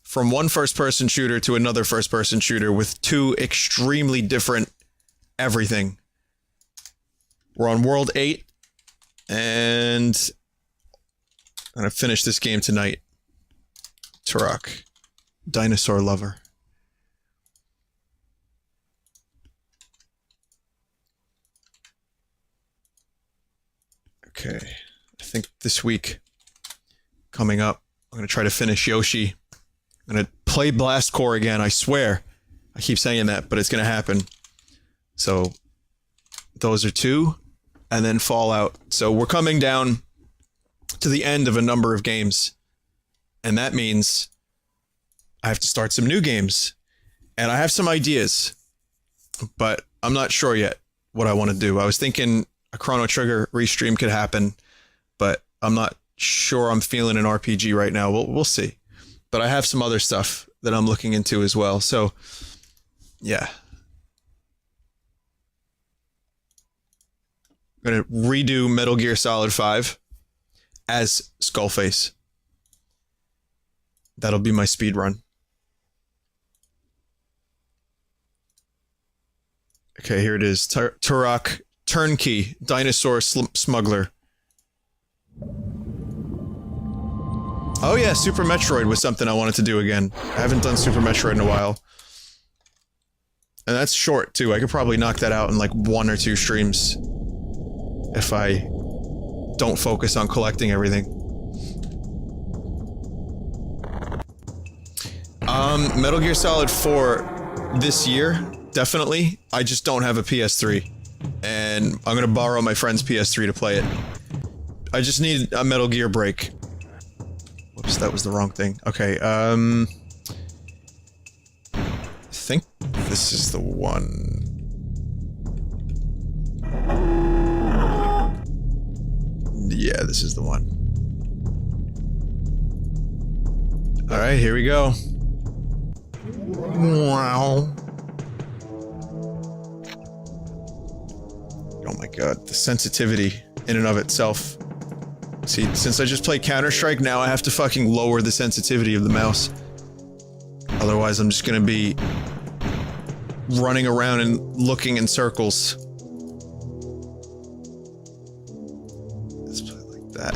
from one first-person shooter to another first-person shooter with two extremely different everything. We're on World 8, and I'm gonna finish this game tonight. Turok. Dinosaur lover. Okay, I think this week, coming up, I'm gonna try to finish Yoshi. I'm gonna play Blast Core again, I swear. I keep saying that, but it's gonna happen. So, those are two, and then Fallout. So we're coming down to the end of a number of games, and that means I have to start some new games. And I have some ideas, but I'm not sure yet what I want to do. I was thinking a Chrono Trigger restream could happen, but I'm not sure I'm feeling an RPG right now. We'll see. But I have some other stuff that I'm looking into as well. So, yeah. I'm going to redo Metal Gear Solid 5 as Skullface. That'll be my speed run. Okay, here it is. Turok Turnkey Dinosaur Smuggler. Oh yeah, Super Metroid was something I wanted to do again. I haven't done Super Metroid in a while. And that's short too. I could probably knock that out in like 1 or 2 streams. If I don't focus on collecting everything. Metal Gear Solid 4 this year, definitely. I just don't have a PS3. And I'm gonna borrow my friend's PS3 to play it. I just need a Metal Gear break. Whoops, that was the wrong thing. Okay, I think this is the one. Yeah, this is the one. Alright, here we go. Wow. Oh my god, the sensitivity in and of itself. See, since I just played Counter-Strike, now I have to fucking lower the sensitivity of the mouse. Otherwise, I'm just gonna be running around and looking in circles. Let's play it like that.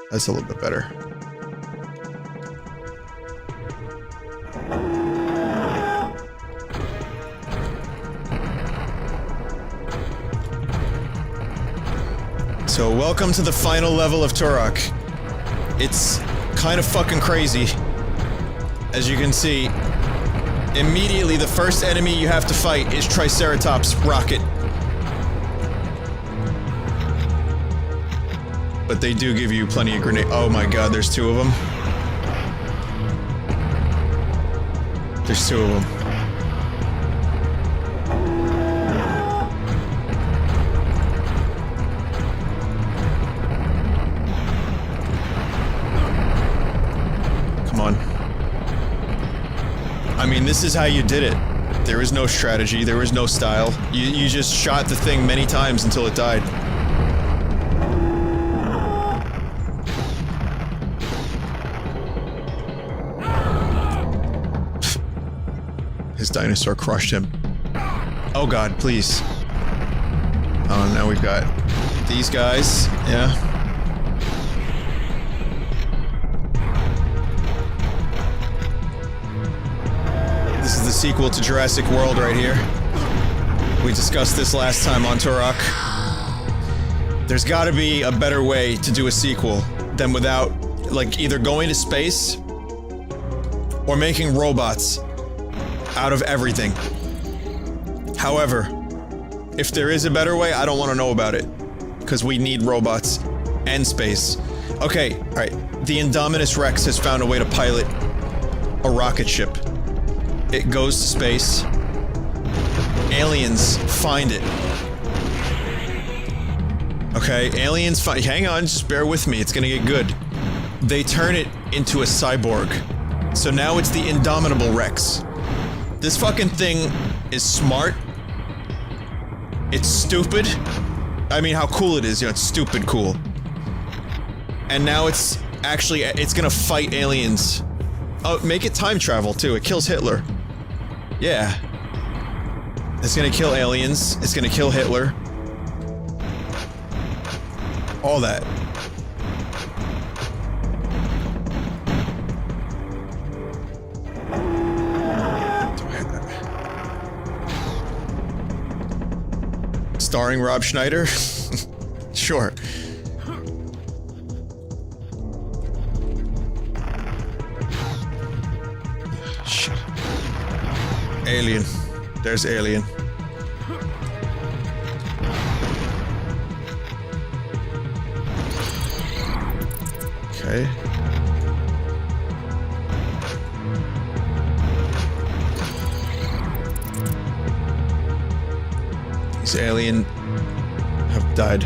That's a little bit better. So, welcome to the final level of Turok. It's kind of fucking crazy. As you can see, immediately the first enemy you have to fight is Triceratops Rocket. But they do give you plenty of grenades. Oh my god, there's 2 of them. There's 2 of them. I mean, this is how you did it. There was no strategy, there was no style. You just shot the thing many times until it died. His dinosaur crushed him. Oh god, please. Oh, now we've got these guys, yeah. This is the sequel to Jurassic World right here. We discussed this last time on Turok. There's gotta be a better way to do a sequel than without, like, either going to space or making robots out of everything. However, if there is a better way, I don't want to know about it. Because we need robots and space. Okay, alright. The Indominus Rex has found a way to pilot a rocket ship. It goes to space. Aliens find it. Okay, aliens find- hang on, just bear with me, it's gonna get good. They turn it into a cyborg. So now it's the Indomitable Rex. This fucking thing is smart. It's stupid. I mean, how cool it is, you know, it's stupid cool. And now it's actually, it's gonna fight aliens. Oh, make it time travel, too. It kills Hitler. Yeah. It's gonna kill aliens. It's gonna kill Hitler. All that. Starring Rob Schneider? Sure. Shit. Alien. There's Alien. Okay. These alien have died.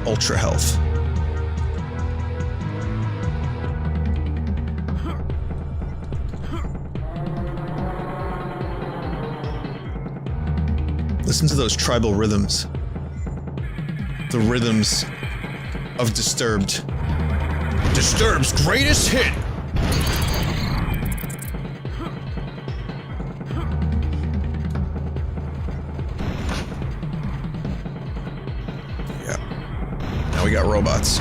Ultra health. Listen to those tribal rhythms. The rhythms of Disturbed. Disturbed's greatest hit! Yeah. Now we got robots.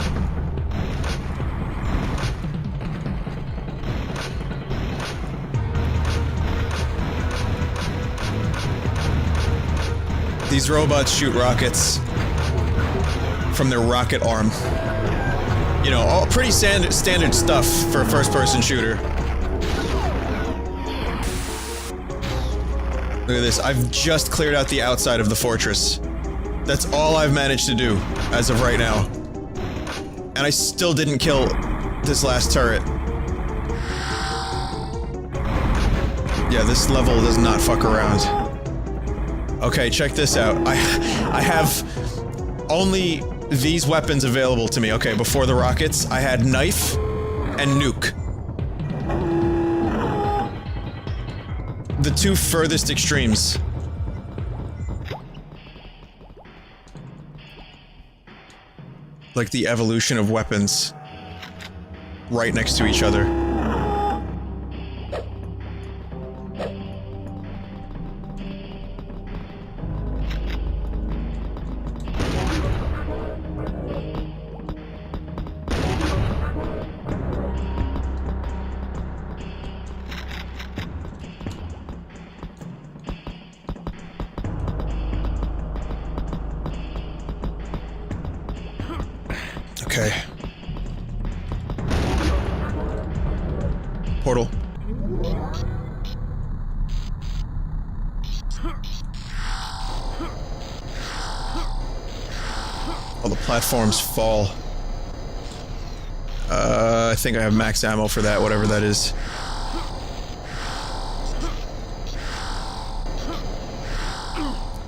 These robots shoot rockets from their rocket arm. You know, all pretty standard stuff for a first-person shooter. Look at this, I've just cleared out the outside of the fortress. That's all I've managed to do, as of right now. And I still didn't kill this last turret. Yeah, this level does not fuck around. Okay, check this out. I have only these weapons available to me. Okay, before the rockets, I had knife and nuke. The two furthest extremes. Like the evolution of weapons. Right next to each other. Okay. Portal. All the platforms fall. I think I have max ammo for that, whatever that is.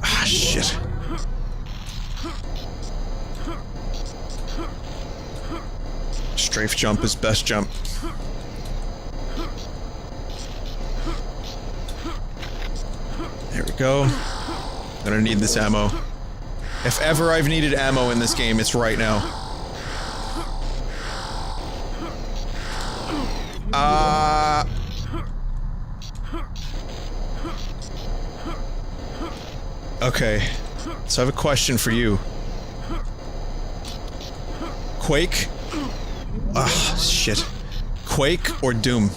Ah, shit. Strafe jump is best jump. There we go. Gonna need this ammo. If ever I've needed ammo in this game, it's right now. Okay. So I have a question for you. Quake? Ah, shit. Quake or Doom?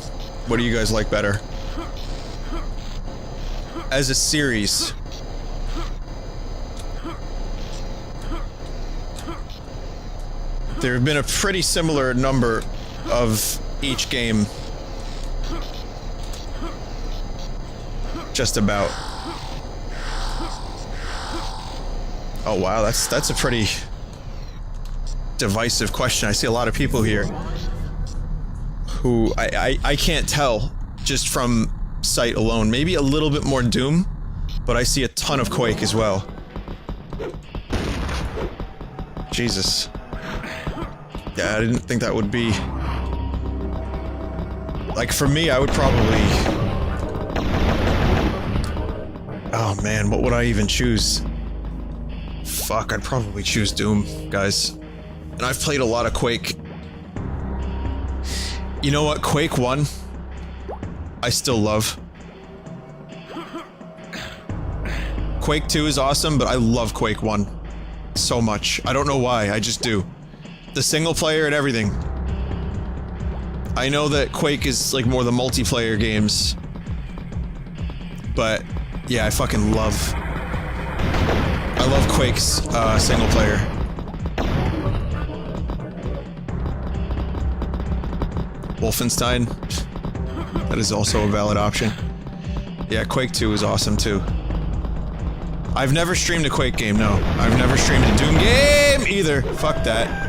What do you guys like better? As a series. There have been a pretty similar number of each game. Just about. Oh wow, that's a pretty divisive question. I see a lot of people here who I can't tell just from sight alone. Maybe a little bit more Doom, but I see a ton of Quake as well. Jesus. Yeah, I didn't think that would be... Like, for me, I would probably... Oh man, what would I even choose? Fuck, I'd probably choose Doom, guys. And I've played a lot of Quake. You know what? Quake 1, I still love. Quake 2 is awesome, but I love Quake 1 so much. I don't know why, I just do. The single player and everything. I know that Quake is like more the multiplayer games. But yeah, I fucking love... I love Quake's single player. Wolfenstein. That is also a valid option. Yeah, Quake 2 is awesome too. I've never streamed a Quake game, no. I've never streamed a Doom game either. Fuck that.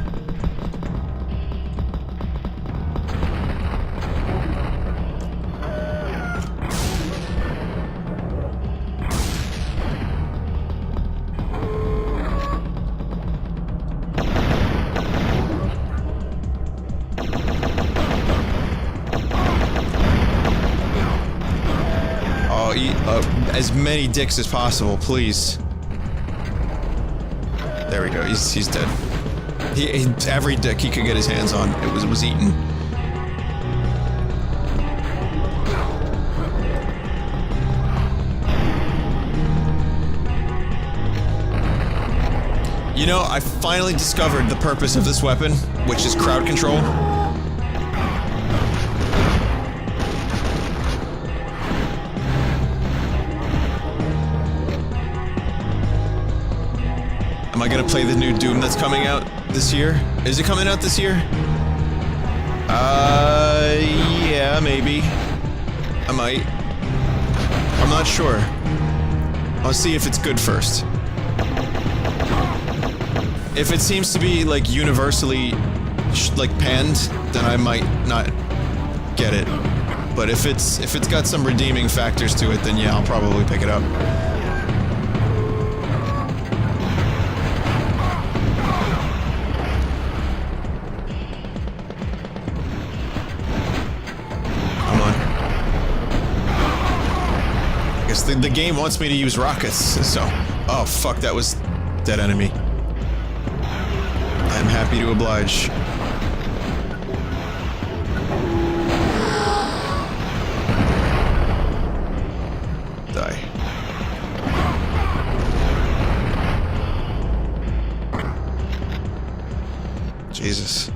As many dicks as possible, please. There we go. He's dead. Every dick he could get his hands on, it was eaten. You know, I finally discovered the purpose of this weapon, which is crowd control. Am I gonna play the new Doom that's coming out this year? Is it coming out this year? Yeah, maybe. I might. I'm not sure. I'll see if it's good first. If it seems to be, like, universally, like, panned, then I might not get it. But if it's got some redeeming factors to it, then yeah, I'll probably pick it up. The game wants me to use rockets, so... Oh, fuck, that was... dead enemy. I'm happy to oblige. Die. Jesus.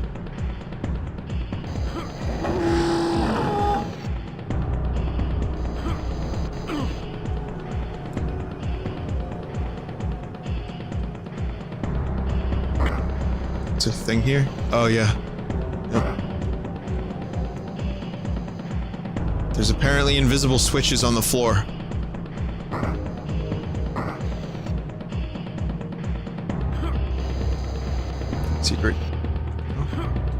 A thing here? Oh yeah. Yep. There's apparently invisible switches on the floor. Secret? No,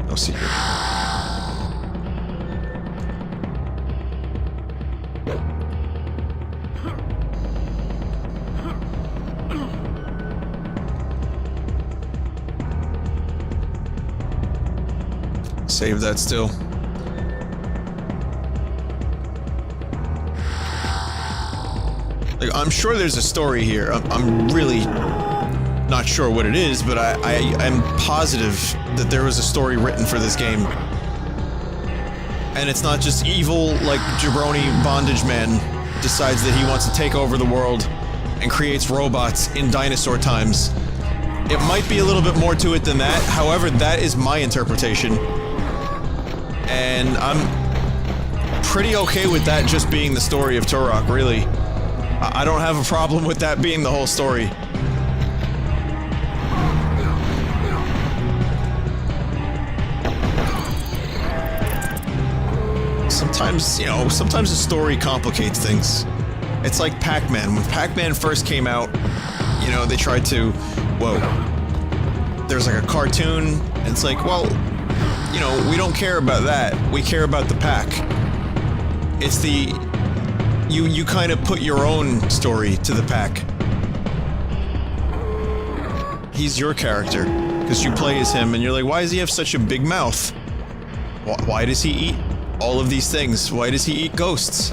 no secret. Save that still. Like, I'm sure there's a story here. I'm really not sure what it is, but I'm positive that there was a story written for this game. And it's not just evil, like, jabroni bondage man decides that he wants to take over the world and creates robots in dinosaur times. It might be a little bit more to it than that. However, that is my interpretation. And I'm pretty okay with that just being the story of Turok, really. I don't have a problem with that being the whole story. Sometimes, you know, sometimes a story complicates things. It's like Pac-Man. When Pac-Man first came out, you know, they tried to... Whoa. There's like a cartoon, and it's like, well... You know, we don't care about that. We care about the pack. It's the... You kind of put your own story to the pack. He's your character, because you play as him, and you're like, why does he have such a big mouth? Why does he eat all of these things? Why does he eat ghosts?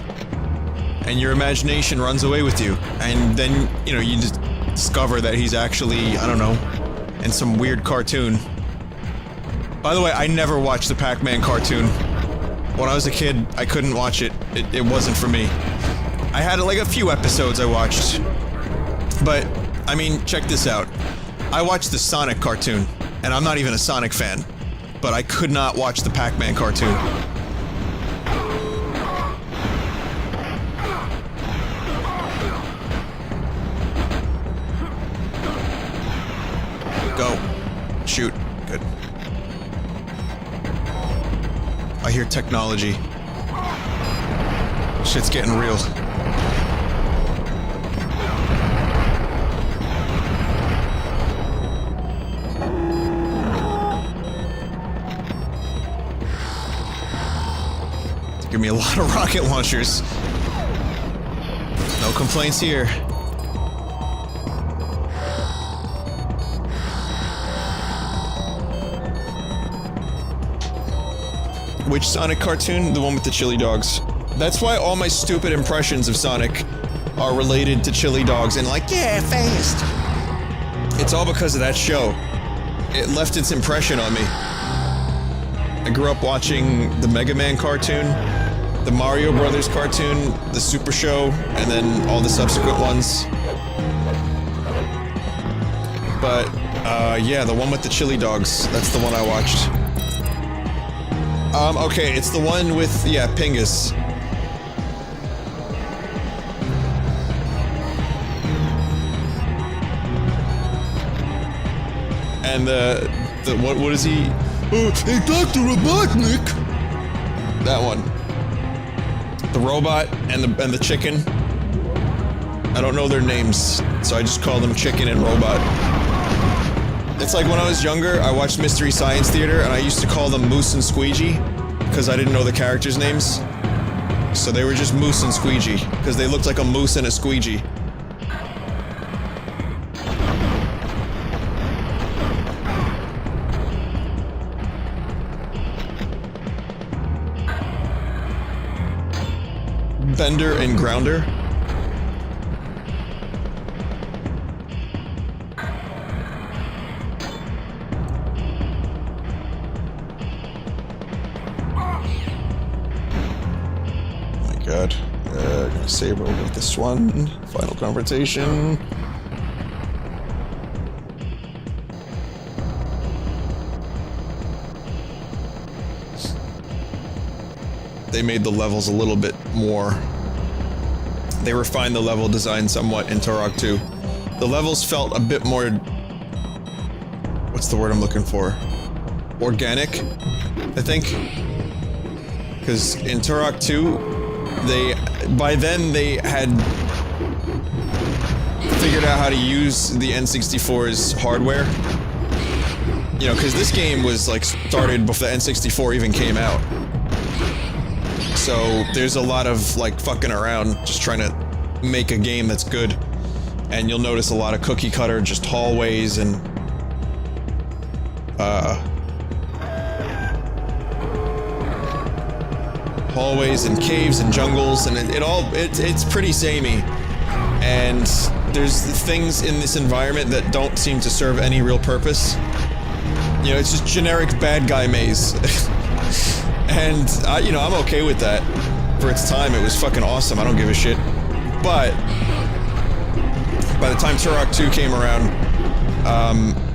And your imagination runs away with you. And then, you know, you just... discover that he's actually, I don't know, in some weird cartoon. By the way, I never watched the Pac-Man cartoon. When I was a kid, I couldn't watch it. It wasn't for me. I had like a few episodes I watched. But, I mean, check this out. I watched the Sonic cartoon, and I'm not even a Sonic fan. But I could not watch the Pac-Man cartoon. Go. Shoot. Good. I hear technology. Shit's getting real. Give me a lot of rocket launchers. No complaints here. Which Sonic cartoon? The one with the chili dogs. That's why all my stupid impressions of Sonic are related to chili dogs and like, yeah, fast. It's all because of that show. It left its impression on me. I grew up watching the Mega Man cartoon, the Mario Brothers cartoon, the Super Show, and then all the subsequent ones. But, yeah, the one with the chili dogs, that's the one I watched. Okay, it's the one with, yeah, Pingus. And what is he? Hey, Dr. Robotnik! That one. The robot and the chicken. I don't know their names, so I just call them Chicken and Robot. It's like when I was younger, I watched Mystery Science Theater, and I used to call them Moose and Squeegee, because I didn't know the characters' names. So they were just Moose and Squeegee, because they looked like a moose and a squeegee. Bender and Grounder. God. Gonna save over this one. Final confrontation. They made the levels a little bit more. They refined the level design somewhat in Turok 2. The levels felt a bit more... What's the word I'm looking for? Organic, I think. Because in Turok 2, by then they had figured out how to use the N64's hardware. You know, because this game was like started before the N64 even came out. So there's a lot of like fucking around, just trying to make a game that's good. And you'll notice a lot of cookie cutter, just hallways and hallways and caves and jungles, and it's pretty samey. And there's things in this environment that don't seem to serve any real purpose. You know, it's just generic bad guy maze. And you know, I'm okay with that. For its time, it was fucking awesome. I don't give a shit. But by the time Turok 2 came around,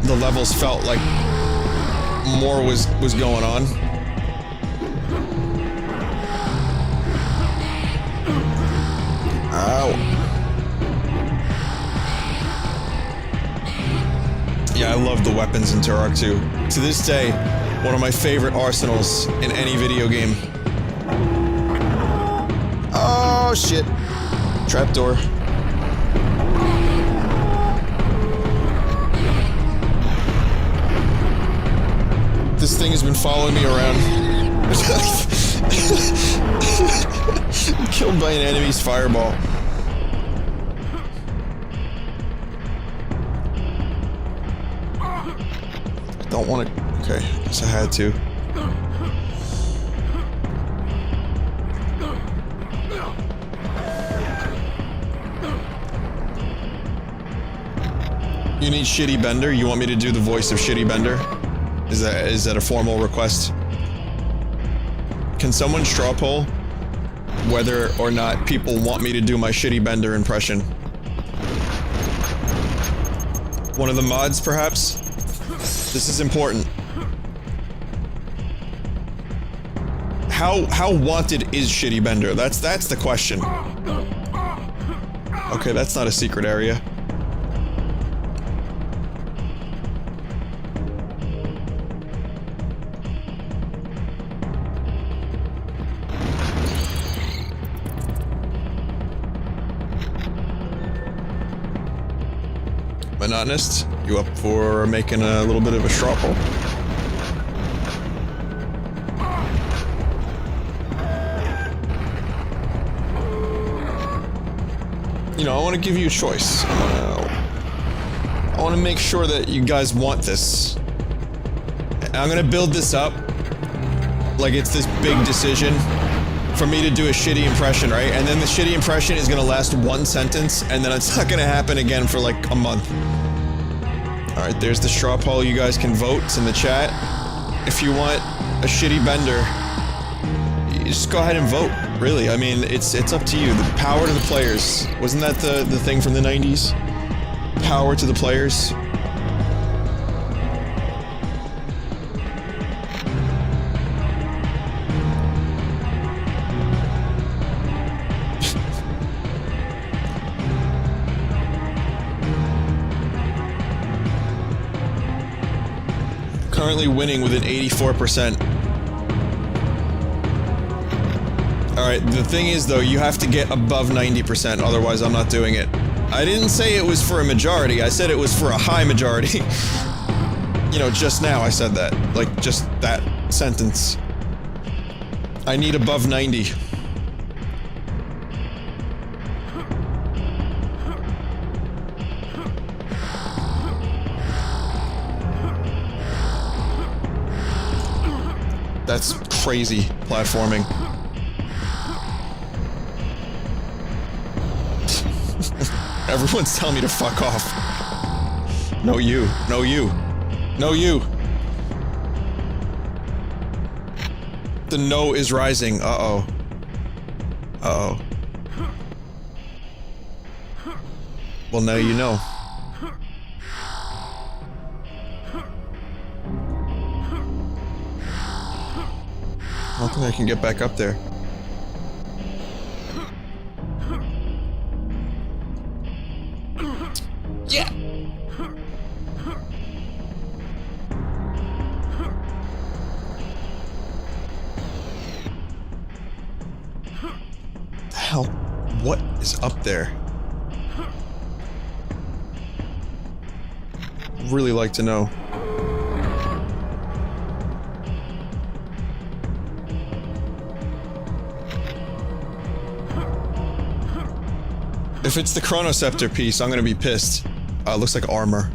the levels felt like more was going on. Ow. Yeah, I love the weapons in Turok 2. To this day, one of my favorite arsenals in any video game. Oh, shit. Trapdoor. This thing has been following me around. Killed by an enemy's fireball. Don't want to... Okay, guess I had to. You need Shitty Bender? You want me to do the voice of Shitty Bender? Is that a formal request? Can someone straw poll whether or not people want me to do my Shitty Bender impression? One of the mods, perhaps? This is important. How wanted is Shitty Bender? That's the question. Okay, that's not a secret area. Monotonist, you up for making a little bit of a straw poll? You know, I want to give you a choice. I want to make sure that you guys want this. I'm gonna build this up like it's this big decision for me to do a shitty impression, right? And then the shitty impression is gonna last one sentence, and then it's not gonna happen again for like a month. Alright, there's the straw poll. You guys can vote. It's in the chat. If you want a Shitty Bender, you just go ahead and vote. Really, I mean, it's up to you. The power to the players. Wasn't that the thing from the 90s? Power to the players. Currently winning with an 84%. Alright, the thing is though, you have to get above 90%, otherwise I'm not doing it. I didn't say it was for a majority, I said it was for a high majority. You know, just now I said that. Like, just that sentence. I need above 90. That's crazy platforming. Everyone's telling me to fuck off. No you. No you. No you. The no is rising. Uh-oh. Uh-oh. Well, now you know. I don't think I can get back up there. Yeah! The hell? What is up there? I'd really like to know. If it's the Chronoceptor piece, I'm gonna be pissed. Looks like armor.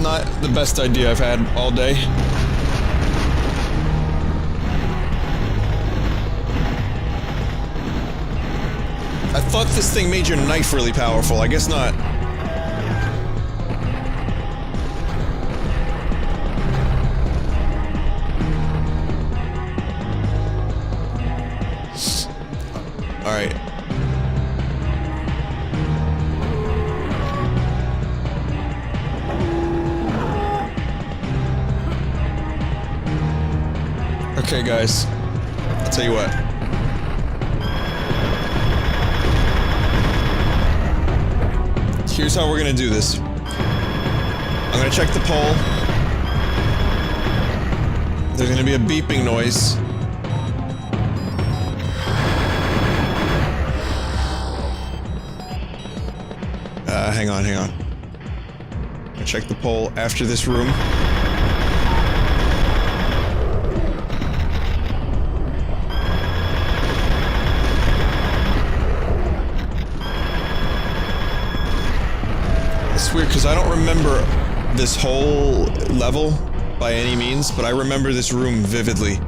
Not the best idea I've had all day. I thought this thing made your knife really powerful. I guess not. Alright. Okay, guys. I'll tell you what. Here's how we're gonna do this. I'm gonna check the poll. There's gonna be a beeping noise. Hang on. I'm gonna check the poll after this room. It's weird because I don't remember this whole level by any means, but I remember this room vividly.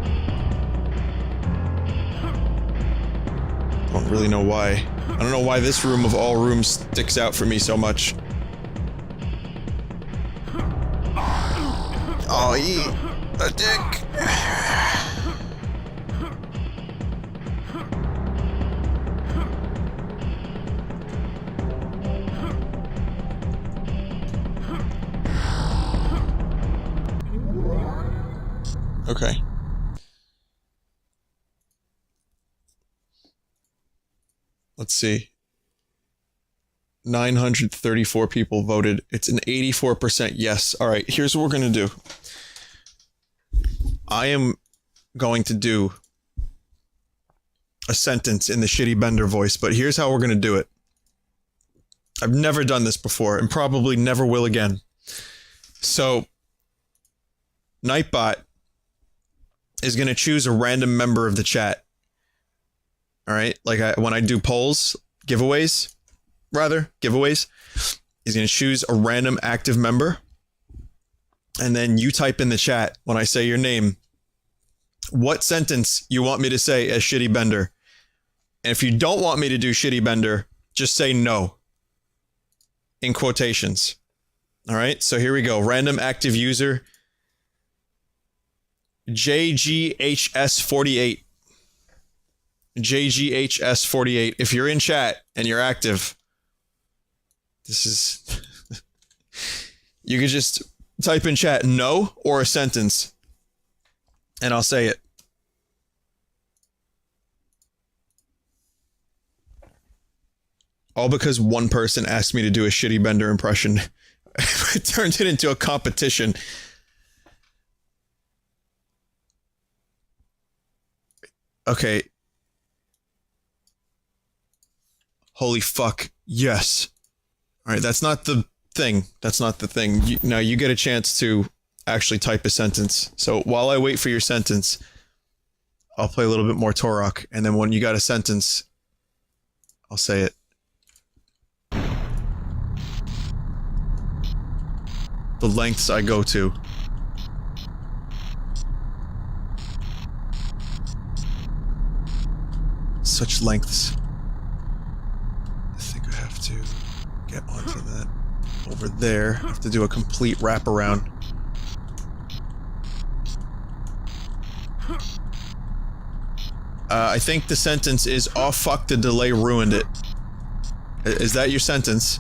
Don't really know why. I don't know why this room of all rooms sticks out for me so much. Oh, eat a dick. Okay. Let's see. 934 people voted. It's an 84% yes. All right, here's what we're going to do. I am going to do a sentence in the Shitty Bender voice, but here's how we're going to do it. I've never done this before and probably never will again. So, Nightbot is going to choose a random member of the chat. All right, like when I do polls, giveaways, he's going to choose a random active member. And then you type in the chat when I say your name, what sentence you want me to say as Shitty Bender. And if you don't want me to do Shitty Bender, just say no. In quotations. All right, so here we go. Random active user, JGHS48. JGHS48. If you're in chat and you're active, this is... you could just type in chat no or a sentence and I'll say it. All because one person asked me to do a Shitty Bender impression. It turned it into a competition. Okay. Holy fuck. Yes. Alright, that's not the thing. That's not the thing. Now you get a chance to actually type a sentence. So while I wait for your sentence, I'll play a little bit more Turok. And then when you got a sentence, I'll say it. The lengths I go to. Such lengths. I think I have to get onto that over there. I have to do a complete wraparound. I think the sentence is, "Oh fuck, the delay ruined it." Is that your sentence?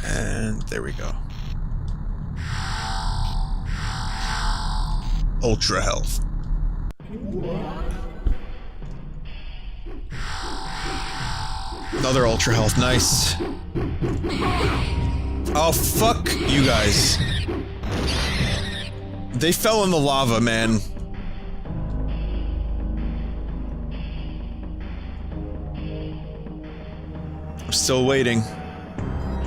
And there we go. Ultra health. Another ultra health, nice. Oh fuck you guys. They fell in the lava, man. I'm still waiting.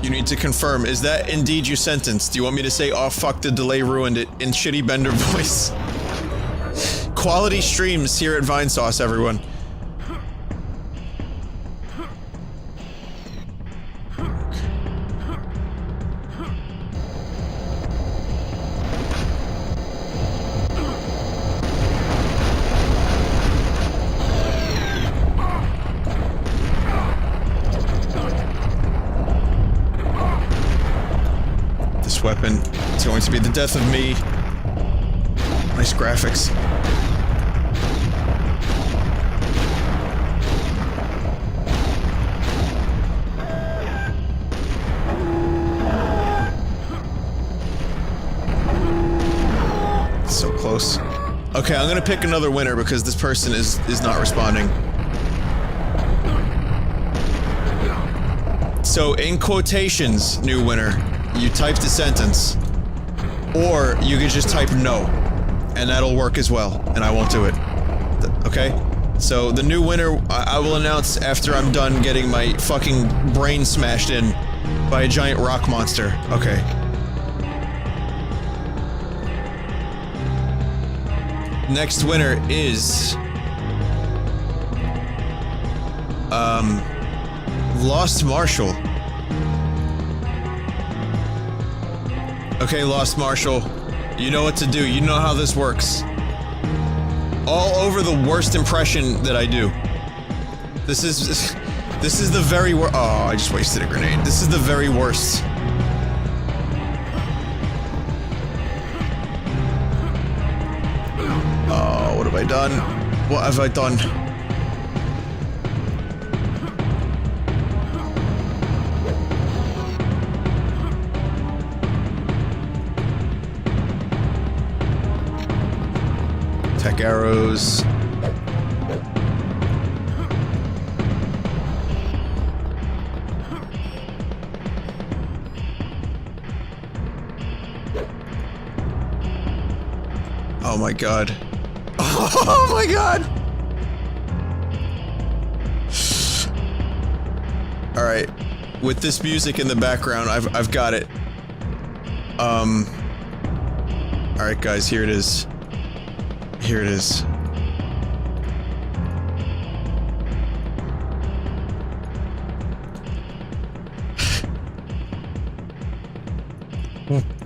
You need to confirm, is that indeed your sentence? Do you want me to say, "Oh fuck, the delay ruined it," in Shitty Bender voice? Quality streams here at Vinesauce, everyone. Weapon. It's going to be the death of me. Nice graphics. Okay, I'm gonna pick another winner because this person is not responding. So, in quotations, new winner, you type the sentence. Or, you could just type no. And that'll work as well, and I won't do it. Okay? So, the new winner, I will announce after I'm done getting my fucking brain smashed in by a giant rock monster. Okay. Next winner is... Lost Marshall. Okay, Lost Marshall. You know what to do. You know how this works. All over the worst impression that I do. This is the very worst. Oh, I just wasted a grenade. This is the very worst. Oh, what have I done? What have I done? Tech arrows. Oh my god. Oh my god! Alright. With this music in the background, I've got it. Alright guys, here it is. Here it is.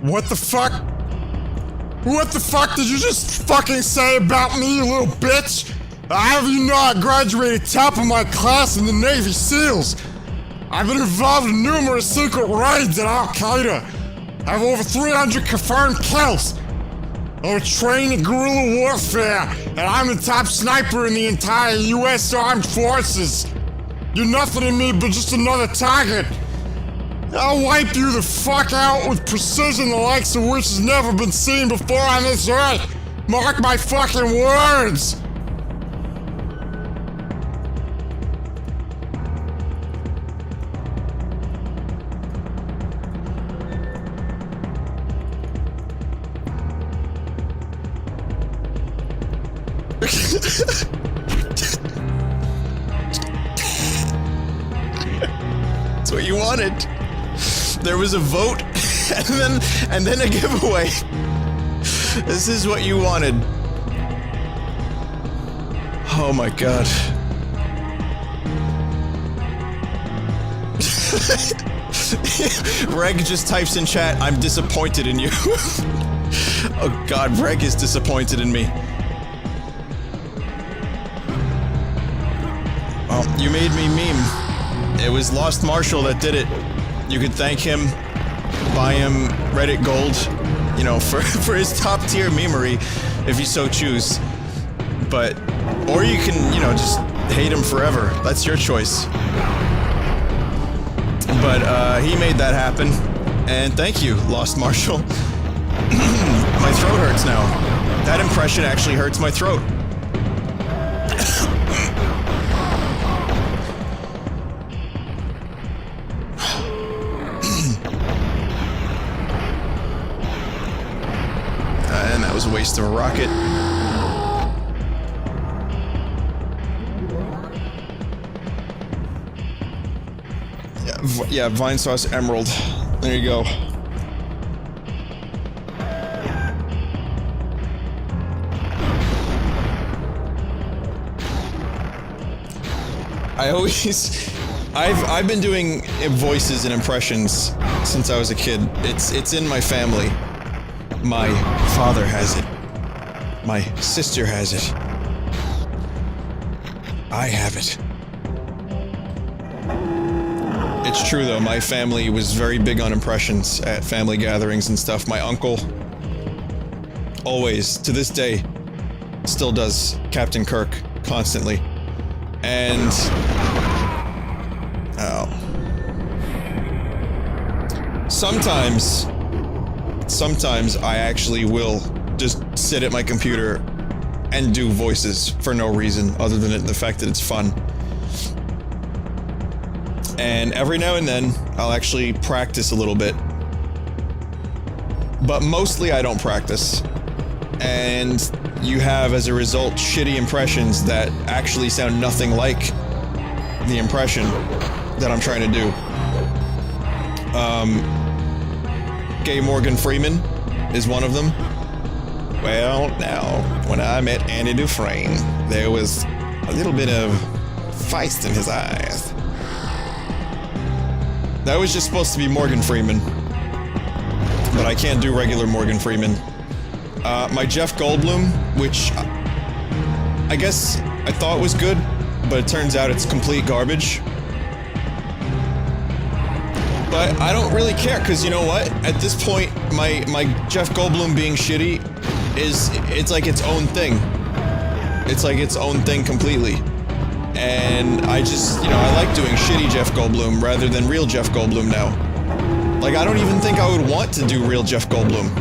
What the fuck? What the fuck did you just fucking say about me, you little bitch? Have you not graduated top of my class in the Navy SEALs? I've been involved in numerous secret raids at Al-Qaeda. I have over 300 confirmed kills. I'm trained in guerrilla warfare, and I'm the top sniper in the entire U.S. Armed Forces. You're nothing to me but just another target. I'll wipe you the fuck out with precision the likes of which has never been seen before on this earth. Mark my fucking words. That's what you wanted. There was a vote, and then a giveaway. This is what you wanted. Oh my god. Reg just types in chat, I'm disappointed in you. Oh god, Reg is disappointed in me. Well, you made me meme. It was Lost Marshall that did it. You could thank him, buy him Reddit gold, you know, for his top tier memery, if you so choose. But, or you can, you know, just hate him forever. That's your choice. But, he made that happen. And thank you, Lost Marshall. My throat hurts now. That impression actually hurts my throat. And that was a waste of a rocket. Yeah, Vinesauce Emerald. There you go. I've been doing voices and impressions since I was a kid. It's in my family. My father has it. My sister has it. I have it. It's true though, my family was very big on impressions at family gatherings and stuff. My uncle always, to this day, still does Captain Kirk constantly. And sometimes I actually will just sit at my computer and do voices for no reason other than the fact that it's fun. And every now and then, I'll actually practice a little bit. But mostly I don't practice. And you have, as a result, shitty impressions that actually sound nothing like the impression that I'm trying to do. Gay Morgan Freeman is one of them. Well, now, when I met Andy Dufresne, there was a little bit of feist in his eyes. That was just supposed to be Morgan Freeman. But I can't do regular Morgan Freeman. My Jeff Goldblum, which I guess I thought was good, but it turns out it's complete garbage. But I don't really care, because you know what? At this point, my Jeff Goldblum being shitty it's like its own thing. It's like its own thing completely. And I just, you know, I like doing shitty Jeff Goldblum rather than real Jeff Goldblum now. Like, I don't even think I would want to do real Jeff Goldblum.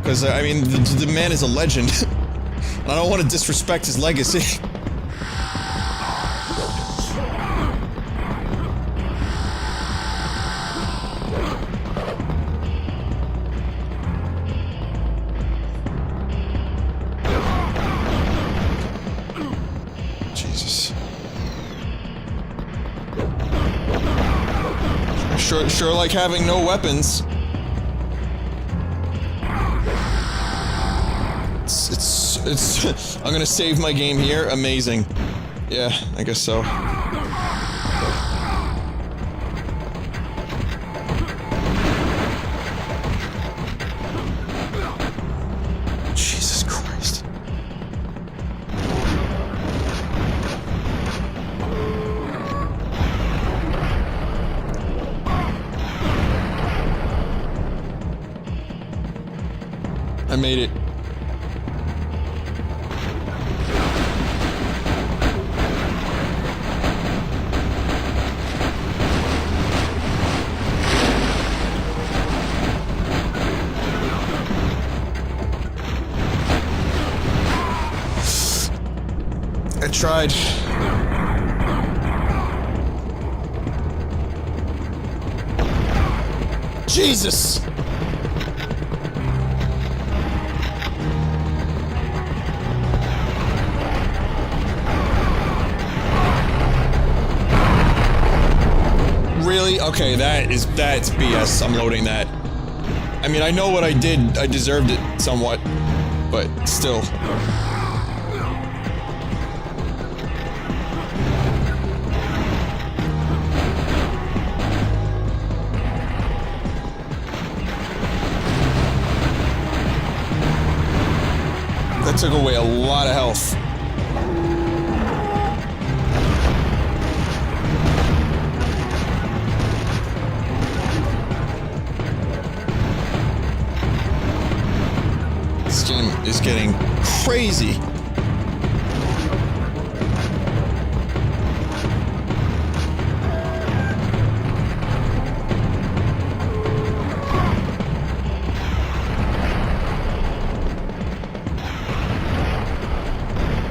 Because, I mean, the man is a legend. And I don't want to disrespect his legacy. Jesus. Sure like having no weapons. It's I'm gonna save my game here. Amazing. Yeah, I guess so. Jesus Christ. I made it. I tried. Jesus! Really? Okay, that's BS. I'm loading that. I mean, I know what I did. I deserved it somewhat, but still. That took away a lot of health. This game is getting crazy.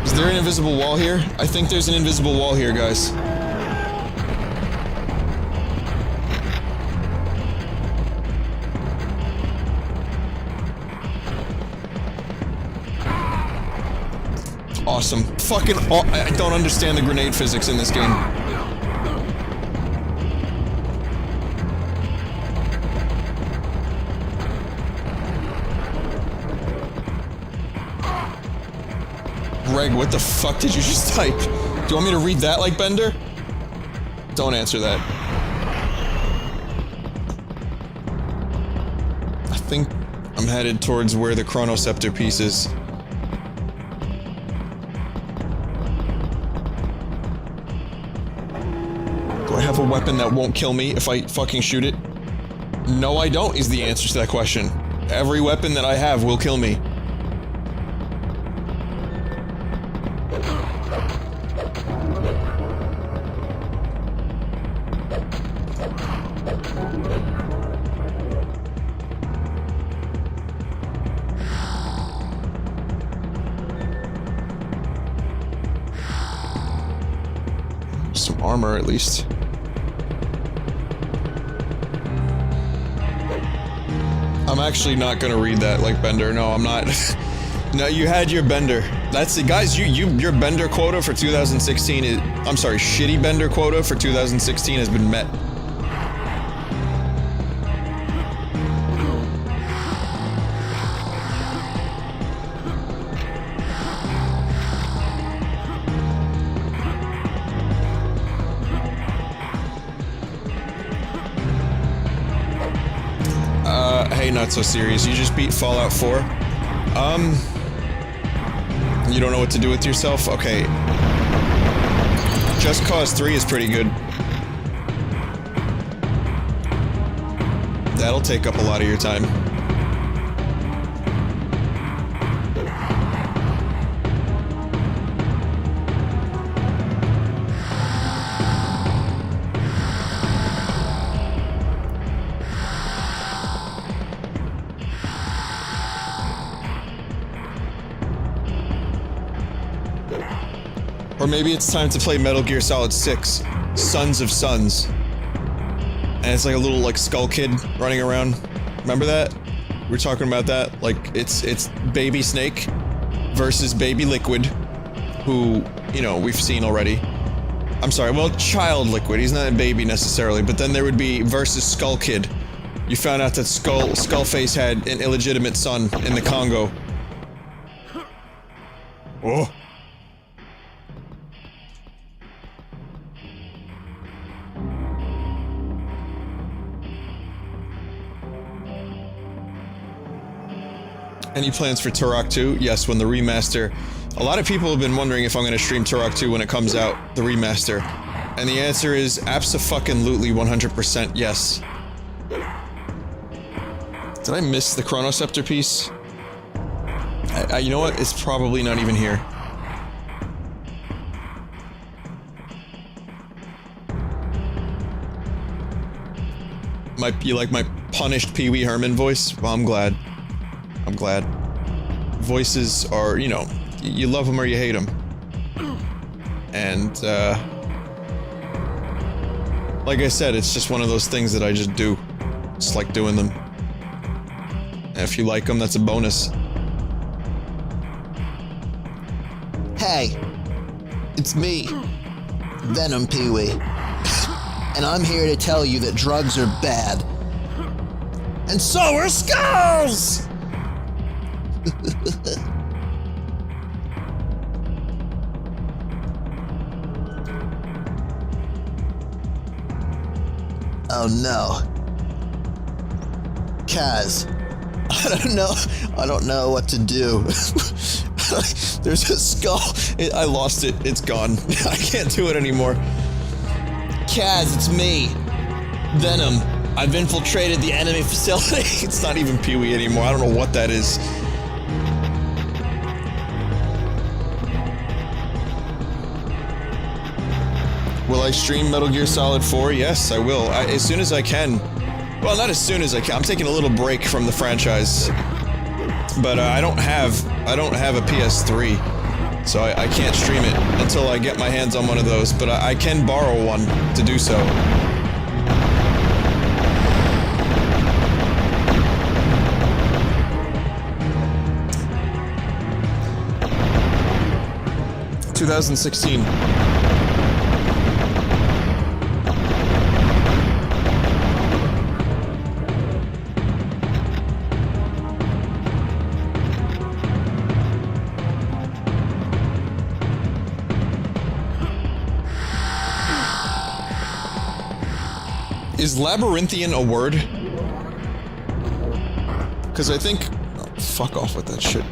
Is there an invisible wall here? I think there's an invisible wall here, guys. Awesome. Fucking I don't understand the grenade physics in this game. Greg, what the fuck did you just type? Do you want me to read that like Bender? Don't answer that. I think I'm headed towards where the Chronoceptor piece is. Do I have a weapon that won't kill me if I fucking shoot it? No, I don't, is the answer to that question. Every weapon that I have will kill me. armor at least. I'm actually not gonna read that like Bender. No, I'm not. No, you had your Bender. That's it, guys. Your Bender quota for 2016 is. I'm sorry, shitty Bender quota for 2016 has been met. Hey, not so serious. You just beat Fallout 4. You don't know what to do with yourself? Okay. Just Cause 3 is pretty good. That'll take up a lot of your time. Or maybe it's time to play Metal Gear Solid 6, Sons of Sons. And it's like a little, like, skull kid running around. Remember that? We were talking about that. Like, it's Baby Snake versus Baby Liquid, who, you know, we've seen already. I'm sorry, well, Child Liquid. He's not a baby necessarily, but then there would be versus Skull Kid. You found out that Skullface had an illegitimate son in the Congo. Oh. Any plans for Turok 2? Yes, when the remaster... A lot of people have been wondering if I'm gonna stream Turok 2 when it comes out, the remaster. And the answer is abso-fucking-lutely 100% yes. Did I miss the Chronoscepter piece? You know what? It's probably not even here. You like my punished Pee Wee Herman voice? Well, I'm glad. I'm glad. Voices are, you know, you love them or you hate them. And, like I said, it's just one of those things that I just do. Just like doing them. And if you like them, that's a bonus. Hey, it's me, Venom Pee-wee. And I'm here to tell you that drugs are bad. And so are skulls! Oh no. Kaz, I don't know what to do. There's a skull. I lost it. It's gone. I can't do it anymore. Kaz, it's me, Venom. I've infiltrated the enemy facility. It's not even Pee-wee anymore. I don't know what that is. Will I stream Metal Gear Solid 4? Yes, I will. As soon as I can. Well, not as soon as I can. I'm taking a little break from the franchise. But I don't have a PS3. So I can't stream it until I get my hands on one of those. But I can borrow one to do so. ...2016. Is labyrinthian a word? Because I think... Oh, fuck off with that shit.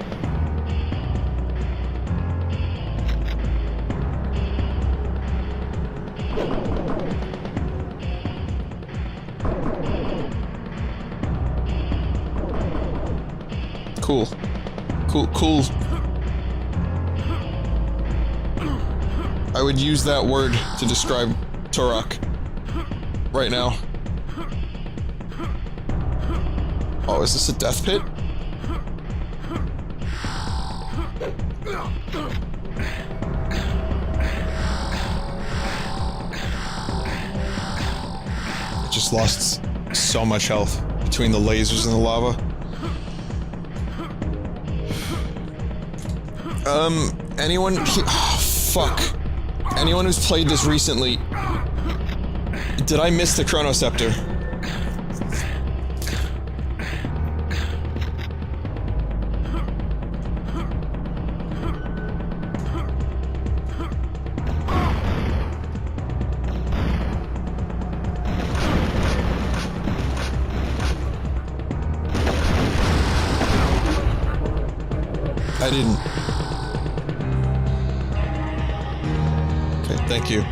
Cool. Cool. I would use that word to describe Turok. Right now. Oh, is this a death pit? just lost so much health between the lasers and the lava. Anyone fuck. Anyone who's played this recently, did I miss the Chronoscepter? I didn't. Okay, thank you.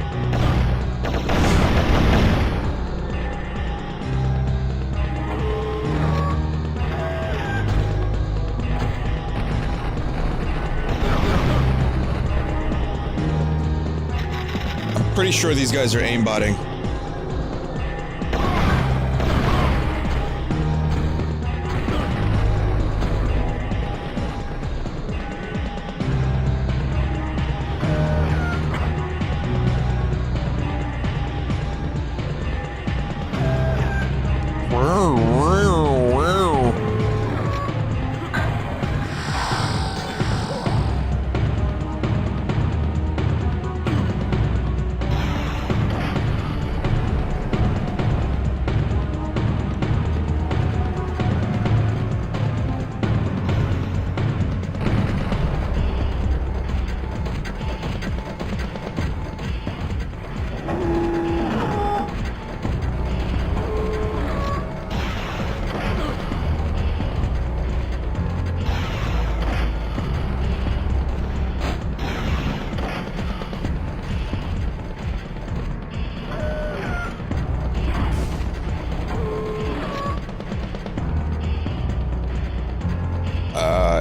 I'm pretty sure these guys are aimbotting.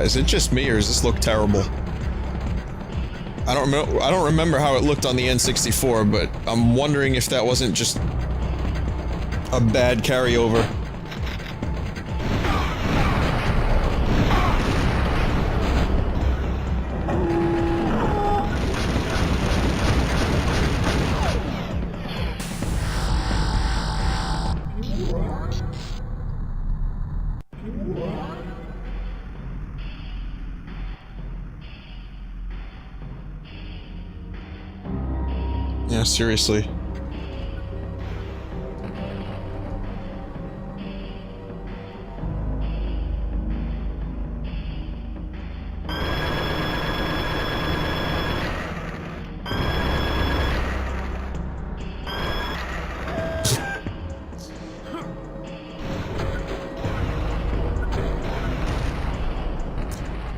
Is it just me, or does this look terrible? I don't remember how it looked on the N64, but I'm wondering if that wasn't just a bad carryover. Yeah, seriously.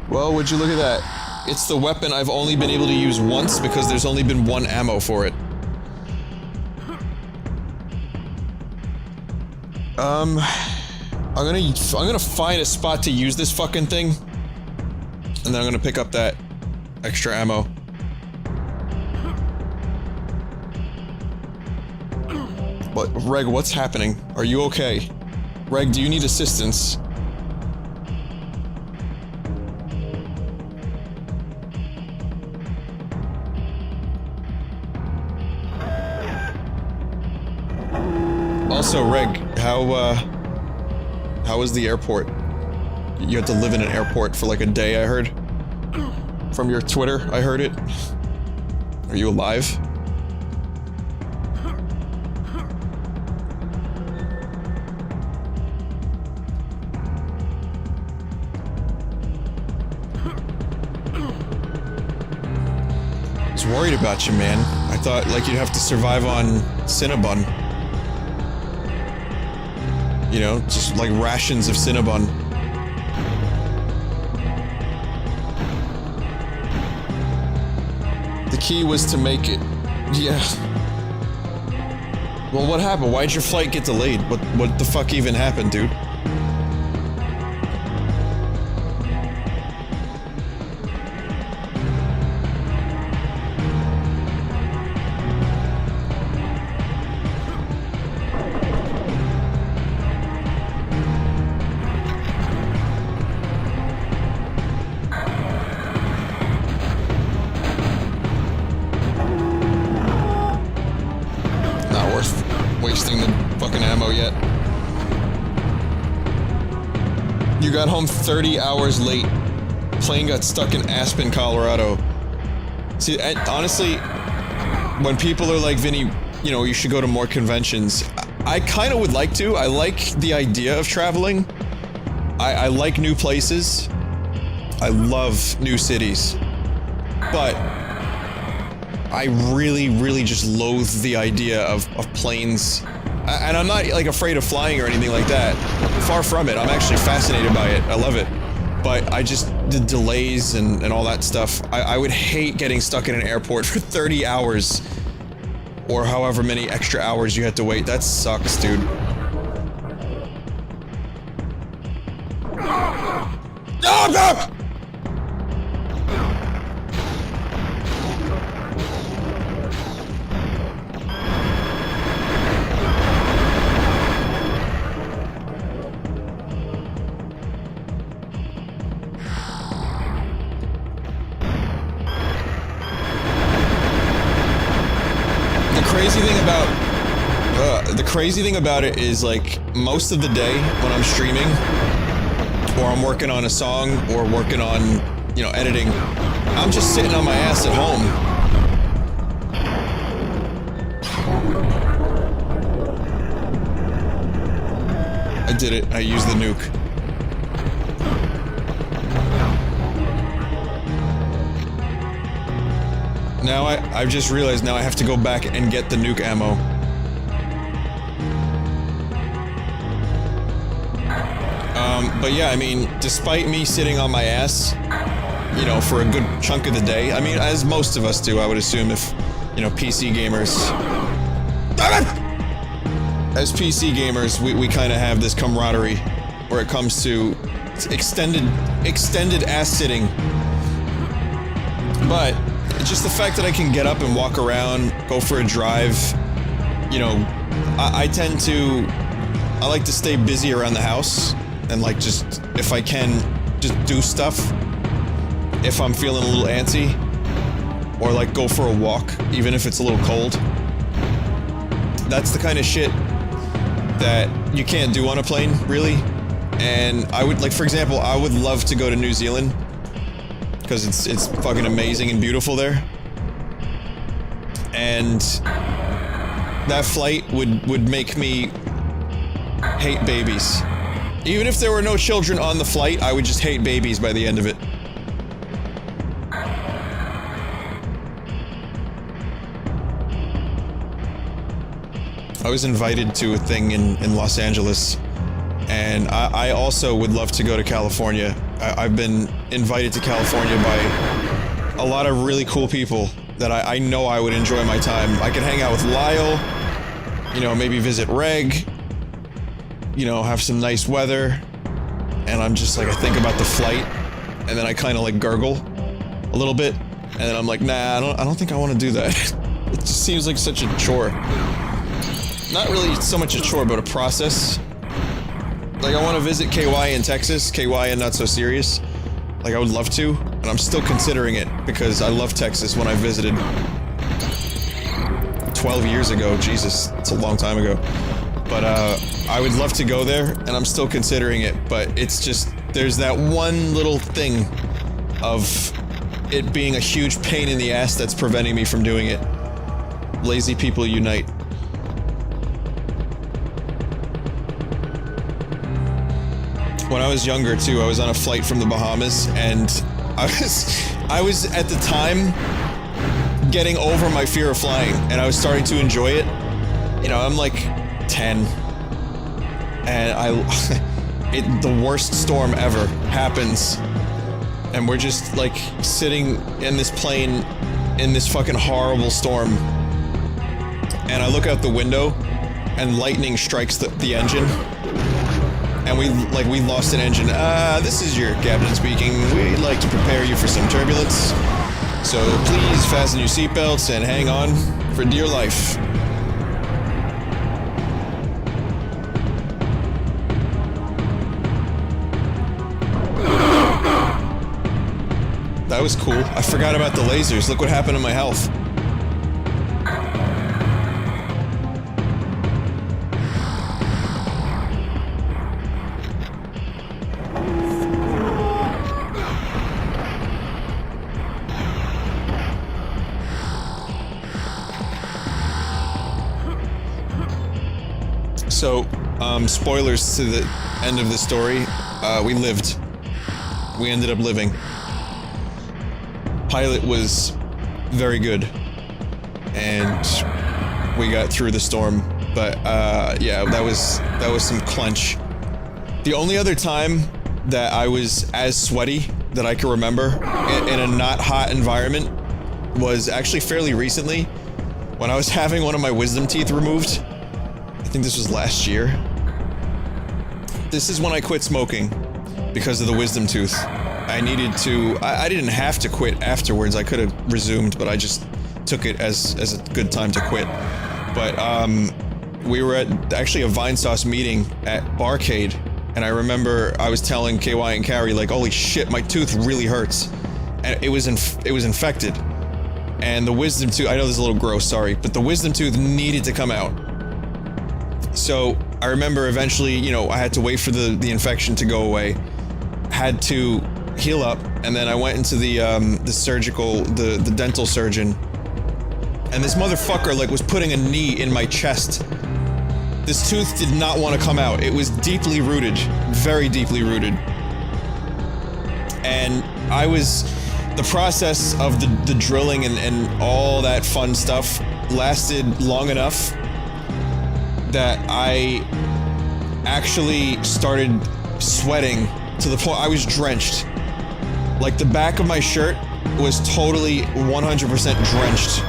Well, would you look at that? It's the weapon I've only been able to use once because there's only been one ammo for it. I'm gonna find a spot to use this fucking thing, and then I'm gonna pick up that extra ammo. But Reg, what's happening? Are you okay? Reg, do you need assistance? Also, Reg, how was the airport? You had to live in an airport for like a day, I heard. From your Twitter, I heard it. Are you alive? I was worried about you, man. I thought, like, you'd have to survive on Cinnabon. You know, just like rations of Cinnabon. The key was to make it... Yeah. Well, what happened? Why'd your flight get delayed? What the fuck even happened, dude? fucking ammo yet. You got home 30 hours late. Plane got stuck in Aspen, Colorado. See, honestly, when people are like, Vinny, you know, you should go to more conventions, I kind of would like to. I like the idea of traveling. I like new places. I love new cities. But I really, really just loathe the idea of planes. And I'm not, like, afraid of flying or anything like that. Far from it. I'm actually fascinated by it. I love it. But I just, the delays and all that stuff, I would hate getting stuck in an airport for 30 hours. Or however many extra hours you had to wait. That sucks, dude. Oh, no! The crazy thing about it is, like, most of the day when I'm streaming, or I'm working on a song, or working on, you know, editing, I'm just sitting on my ass at home. I did it. I used the nuke. Now I've just realized now I have to go back and get the nuke ammo. But yeah, I mean, despite me sitting on my ass, you know, for a good chunk of the day, I mean, as most of us do, I would assume, if, you know, PC gamers... As PC gamers, we kind of have this camaraderie where it comes to extended ass sitting. But just the fact that I can get up and walk around, go for a drive, you know, I like to stay busy around the house. And, like, just, if I can, just do stuff if I'm feeling a little antsy, or, like, go for a walk, even if it's a little cold. That's the kind of shit that you can't do on a plane, really. And I would, like, for example, I would love to go to New Zealand, because it's fucking amazing and beautiful there. And that flight would make me hate babies. Even if there were no children on the flight, I would just hate babies by the end of it. I was invited to a thing in Los Angeles, and I also would love to go to California. I've been invited to California by a lot of really cool people that I know I would enjoy my time. I could hang out with Lyle, you know, maybe visit Reg, you know, have some nice weather, and I'm just like, I think about the flight, and then I kind of like gurgle a little bit, and then I'm like, nah, I don't think I want to do that. It just seems like such a chore. Not really so much a chore, but a process. Like, I want to visit KY in Texas, KY and Not So Serious. Like, I would love to, and I'm still considering it, because I love Texas when I visited 12 years ago. Jesus, it's a long time ago. But, I would love to go there, and I'm still considering it, but it's just, there's that one little thing of it being a huge pain in the ass that's preventing me from doing it. Lazy people unite. When I was younger, too, I was on a flight from the Bahamas, and I was at the time getting over my fear of flying, and I was starting to enjoy it. You know, I'm like 10, and the worst storm ever happens, and we're just like sitting in this plane in this fucking horrible storm, and I look out the window, and lightning strikes the engine, and we lost an engine. This is your captain speaking. We'd like to prepare you for some turbulence, so please fasten your seatbelts and hang on for dear life. That was cool. I forgot about the lasers. Look what happened to my health. So, spoilers to the end of the story. We lived. We ended up living. Pilot was very good. And we got through the storm. But, yeah, that was some clench. The only other time that I was as sweaty that I can remember in a not hot environment was actually fairly recently when I was having one of my wisdom teeth removed. I think this was last year. This is when I quit smoking because of the wisdom tooth. I needed to, I didn't have to quit afterwards. I could have resumed, but I just took it as a good time to quit. But we were at actually a Vinesauce meeting at Barcade, and I remember I was telling KY and Carrie, like, holy shit, my tooth really hurts. And it was infected. And the wisdom tooth, I know this is a little gross, sorry, but the wisdom tooth needed to come out. So I remember eventually, you know, I had to wait for the infection to go away, had to heal up, and then I went into the dental surgeon, and this motherfucker, like, was putting a knee in my chest. This tooth did not want to come out. It was deeply rooted, very deeply rooted. And the process of the drilling and all that fun stuff lasted long enough that I actually started sweating to the point I was drenched. Like, the back of my shirt was totally 100% drenched.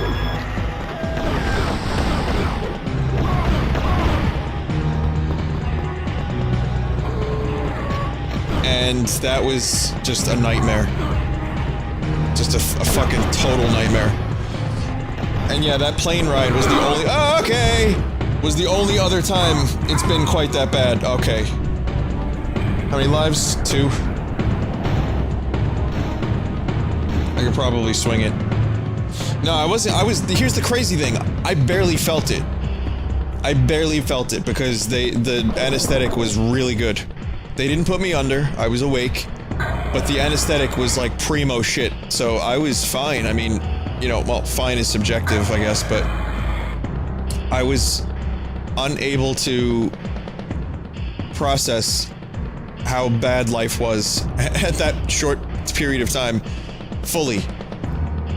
And that was just a nightmare. Just a fucking total nightmare. And yeah, that plane ride was the only- oh, okay! Was the only other time it's been quite that bad. Okay. How many lives? 2. I could probably swing it. No, here's the crazy thing. I barely felt it. I barely felt it because the anesthetic was really good. They didn't put me under, I was awake, but the anesthetic was like primo shit, so I was fine. I mean, you know, well, fine is subjective, I guess, but I was unable to process how bad life was at that short period of time, fully.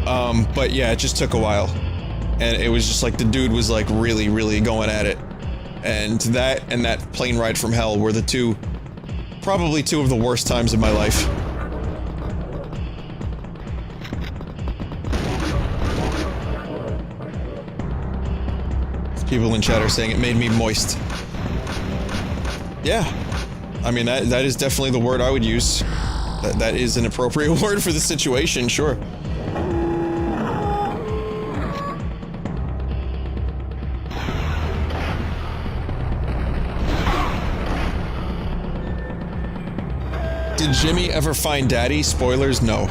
But yeah, it just took a while. And it was just like the dude was like really, really going at it. And that plane ride from hell were probably two of the worst times of my life. People in chat are saying it made me moist. Yeah. I mean, that is definitely the word I would use. That is an appropriate word for the situation, sure. Did Jimmy ever find Daddy? Spoilers, no.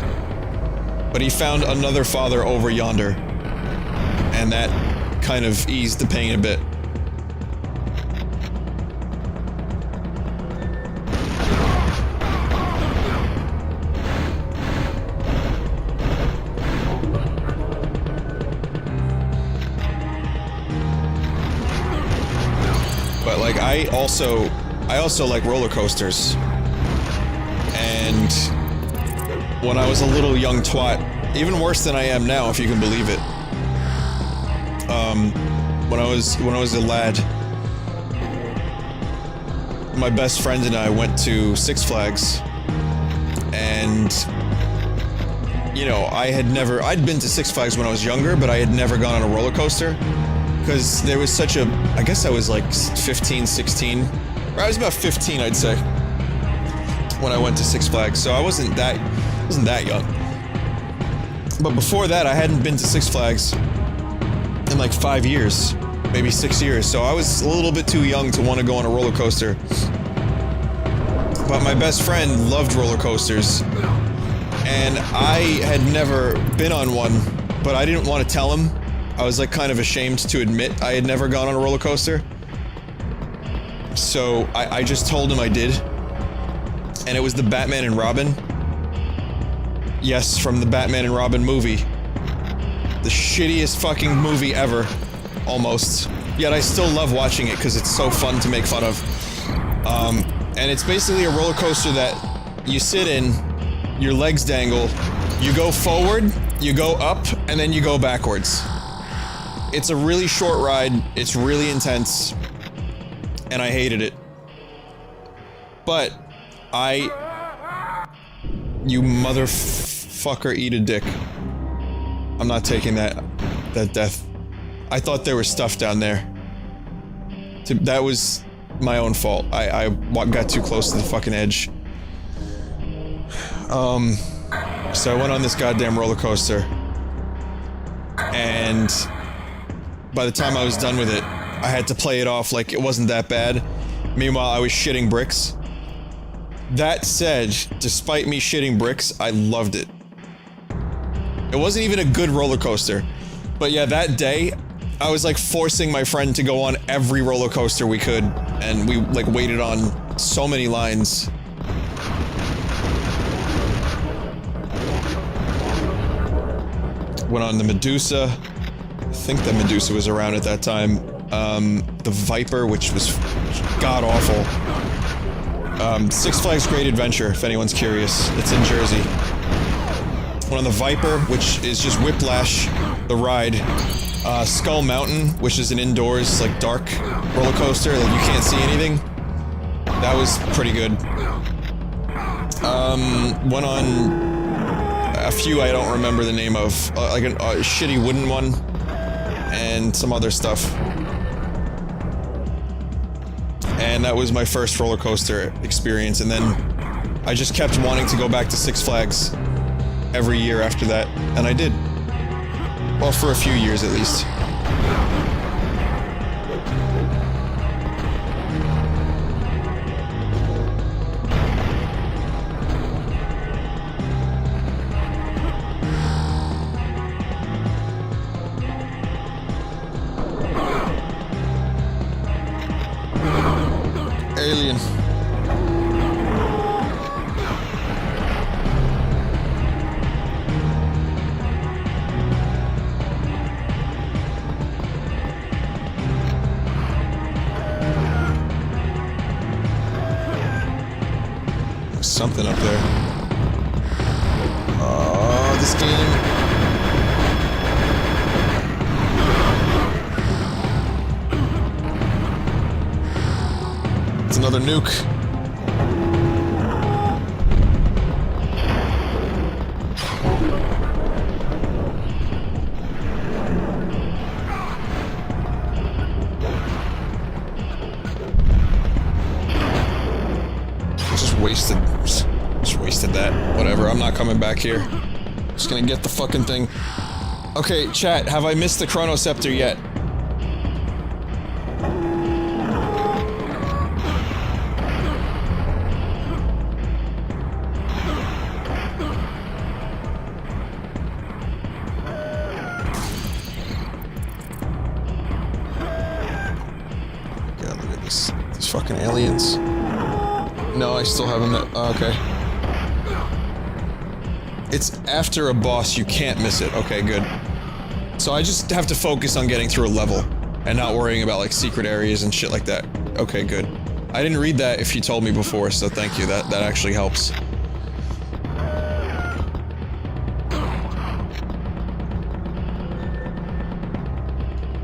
But he found another father over yonder. And that kind of eased the pain a bit. But like, I also like roller coasters. And when I was a little young twat, even worse than I am now, if you can believe it. When I was a lad, my best friend and I went to Six Flags, and you know, I'd been to Six Flags when I was younger, but I had never gone on a roller coaster because there was such a, I guess I was like 15, 16, or I was about 15, I'd say, when I went to Six Flags, so I wasn't that young. But before that, I hadn't been to Six Flags in like 5 years, maybe 6 years, so I was a little bit too young to want to go on a roller coaster. But my best friend loved roller coasters, and I had never been on one, but I didn't want to tell him. I was like kind of ashamed to admit I had never gone on a roller coaster. So I just told him I did. And it was the Batman and Robin. Yes, from the Batman and Robin movie. The shittiest fucking movie ever. Almost. yet I still love watching it because it's so fun to make fun of. And it's basically a roller coaster that you sit in, your legs dangle, you go forward, you go up, and then you go backwards. It's a really short ride, it's really intense, and I hated it. But you motherfucker, eat a dick. I'm not taking that death. I thought there was stuff down there. That was my own fault. I got too close to the fucking edge. So I went on this goddamn roller coaster, and by the time I was done with it, I had to play it off like it wasn't that bad. Meanwhile, I was shitting bricks. That said, despite me shitting bricks, I loved it. It wasn't even a good roller coaster. But yeah, that day, I was like forcing my friend to go on every roller coaster we could, and we like waited on so many lines. Went on the Medusa. I think the Medusa was around at that time. The Viper, which was god-awful. Six Flags Great Adventure, if anyone's curious. It's in Jersey. Went on the Viper, which is just whiplash, the ride. Skull Mountain, which is an indoors, like, dark roller coaster, like, you can't see anything. That was pretty good. Went on a few I don't remember the name of, like a shitty wooden one, and some other stuff. And that was my first roller coaster experience, and then I just kept wanting to go back to Six Flags every year after that, and I did. Well, for a few years at least. Alien. Something up there. Oh, this game. It's another nuke. Just wasted that. Whatever, I'm not coming back here. Just gonna get the fucking thing. Okay, chat, have I missed the Chronoscepter yet? God, look at this. These fucking aliens. No, I still haven't met. Oh, okay. It's after a boss, you can't miss it. Okay, good. So I just have to focus on getting through a level and not worrying about like secret areas and shit like that. Okay, good. I didn't read that if you told me before, so thank you. That actually helps.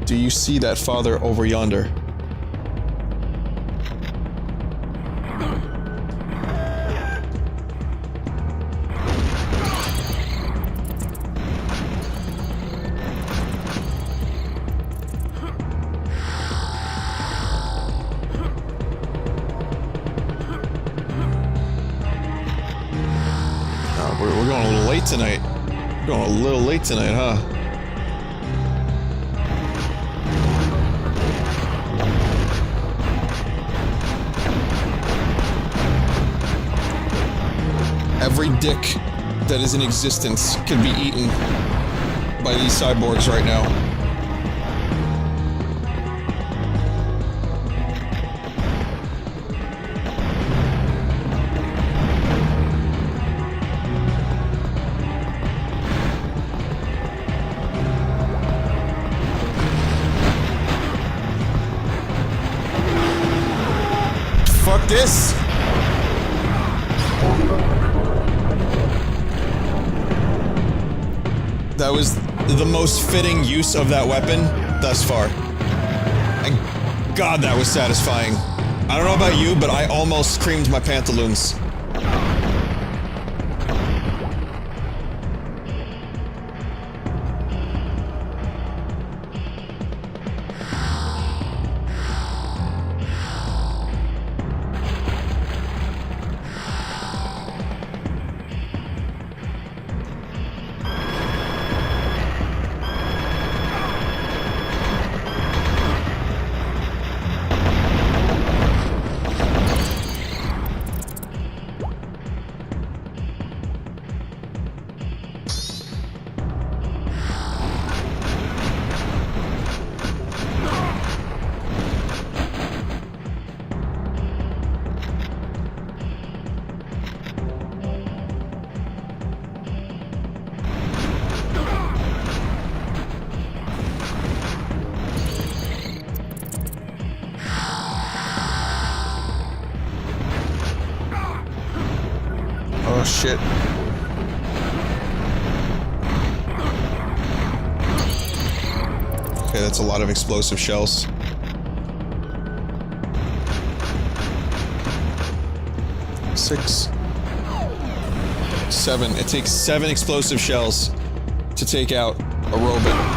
Do you see that father over yonder? We're going a little late tonight. We're going a little late tonight, huh? Every dick that is in existence can be eaten by these cyborgs right now. Fuck this! That was the most fitting use of that weapon thus far. And God, that was satisfying. I don't know about you, but I almost creamed my pantaloons. Oh shit. Okay, that's a lot of explosive shells. Six. 7. It takes 7 explosive shells to take out a robot.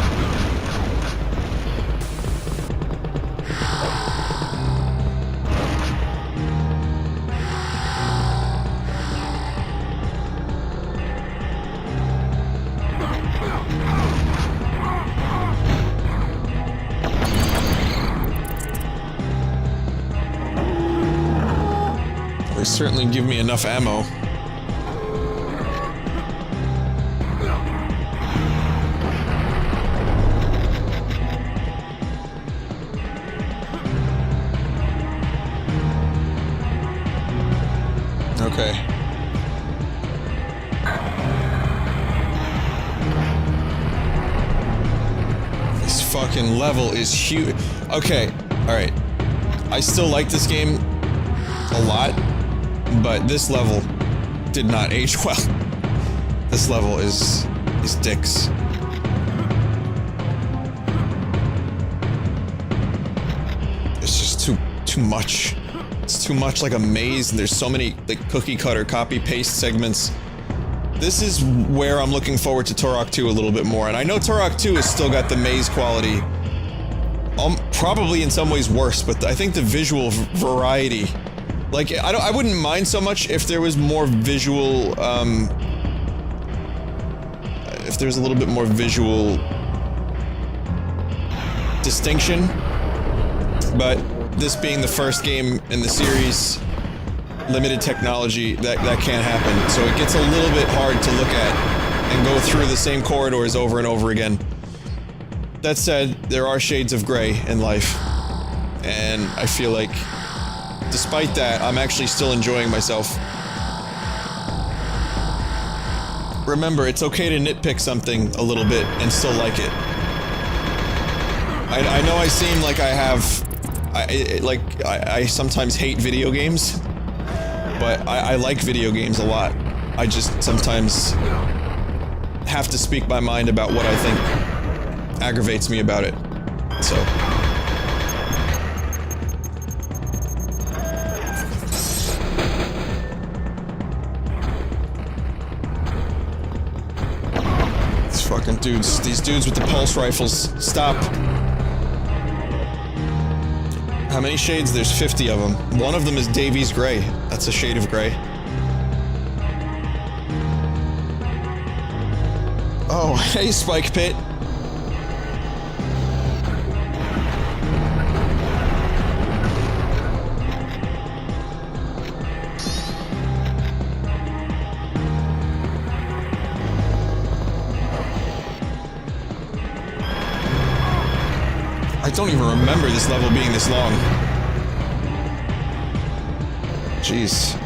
They certainly give me enough ammo. Okay. This fucking level is huge. Okay, alright. I still like this game a lot, but this level did not age well. This level is dicks. It's just too much. It's too much like a maze, and there's so many like cookie cutter copy paste segments. This is where I'm looking forward to Turok 2 a little bit more, and I know Turok 2 has still got the maze quality. Probably in some ways worse, but I think the visual variety, like I wouldn't mind so much if there was more visual, if there's a little bit more visual distinction, but this being the first game in the series, limited technology, that can't happen. So it gets a little bit hard to look at and go through the same corridors over and over again. That said, there are shades of gray in life, and I feel like, despite that, I'm actually still enjoying myself. Remember, it's okay to nitpick something a little bit and still like it. I know I seem like I have... I sometimes hate video games, but I like video games a lot. I just sometimes have to speak my mind about what I think aggravates me about it. So... these fucking dudes, these dudes with the pulse rifles, stop. How many shades? There's 50 of them. One of them is Davies Gray. That's a shade of gray. Oh, hey, Spike Pit. I don't even remember this level being this long. Jeez.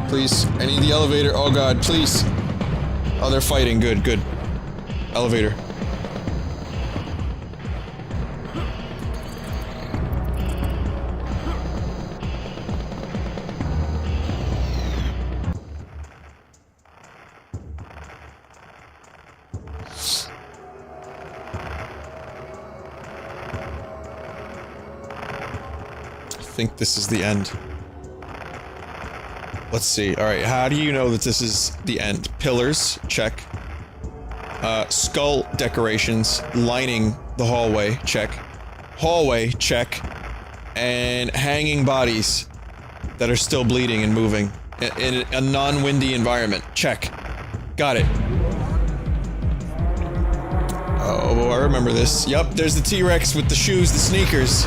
Please. I need the elevator. Oh god, please. Oh, they're fighting. Good, good. Elevator. I think this is the end. Let's see. Alright, how do you know that this is the end? Pillars, check. Skull decorations lining the hallway, check. Hallway, check. And hanging bodies that are still bleeding and moving in a non-windy environment, check. Got it. Oh, I remember this. Yup, there's the T-Rex with the shoes, the sneakers.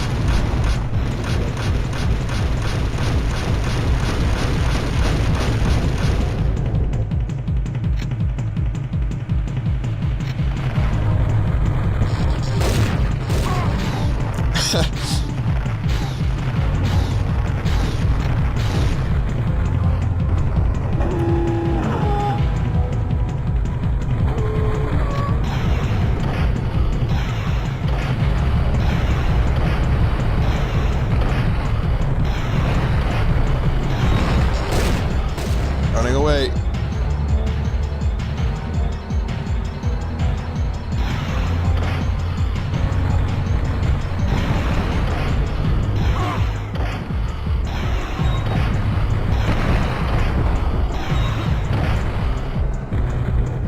Running away.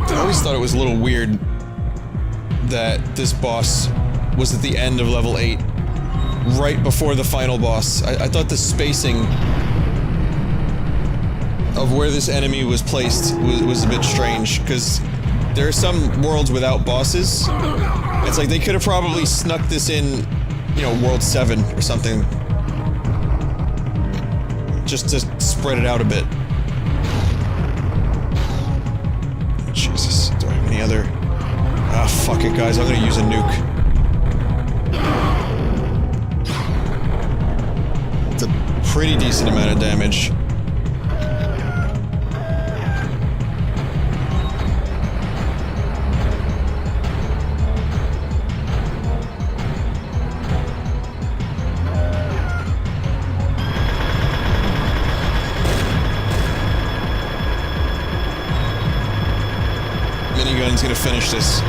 I always thought it was a little weird that this boss was at the end of level 8, right before the final boss. I thought the spacing of where this enemy was placed was a bit strange, because there are some worlds without bosses. It's like they could have probably snuck this in, you know, World 7 or something. Just to spread it out a bit. Jesus, do I have any other... Ah, fuck it, guys, I'm gonna use a nuke. It's a pretty decent amount of damage. Minigun's gonna finish this.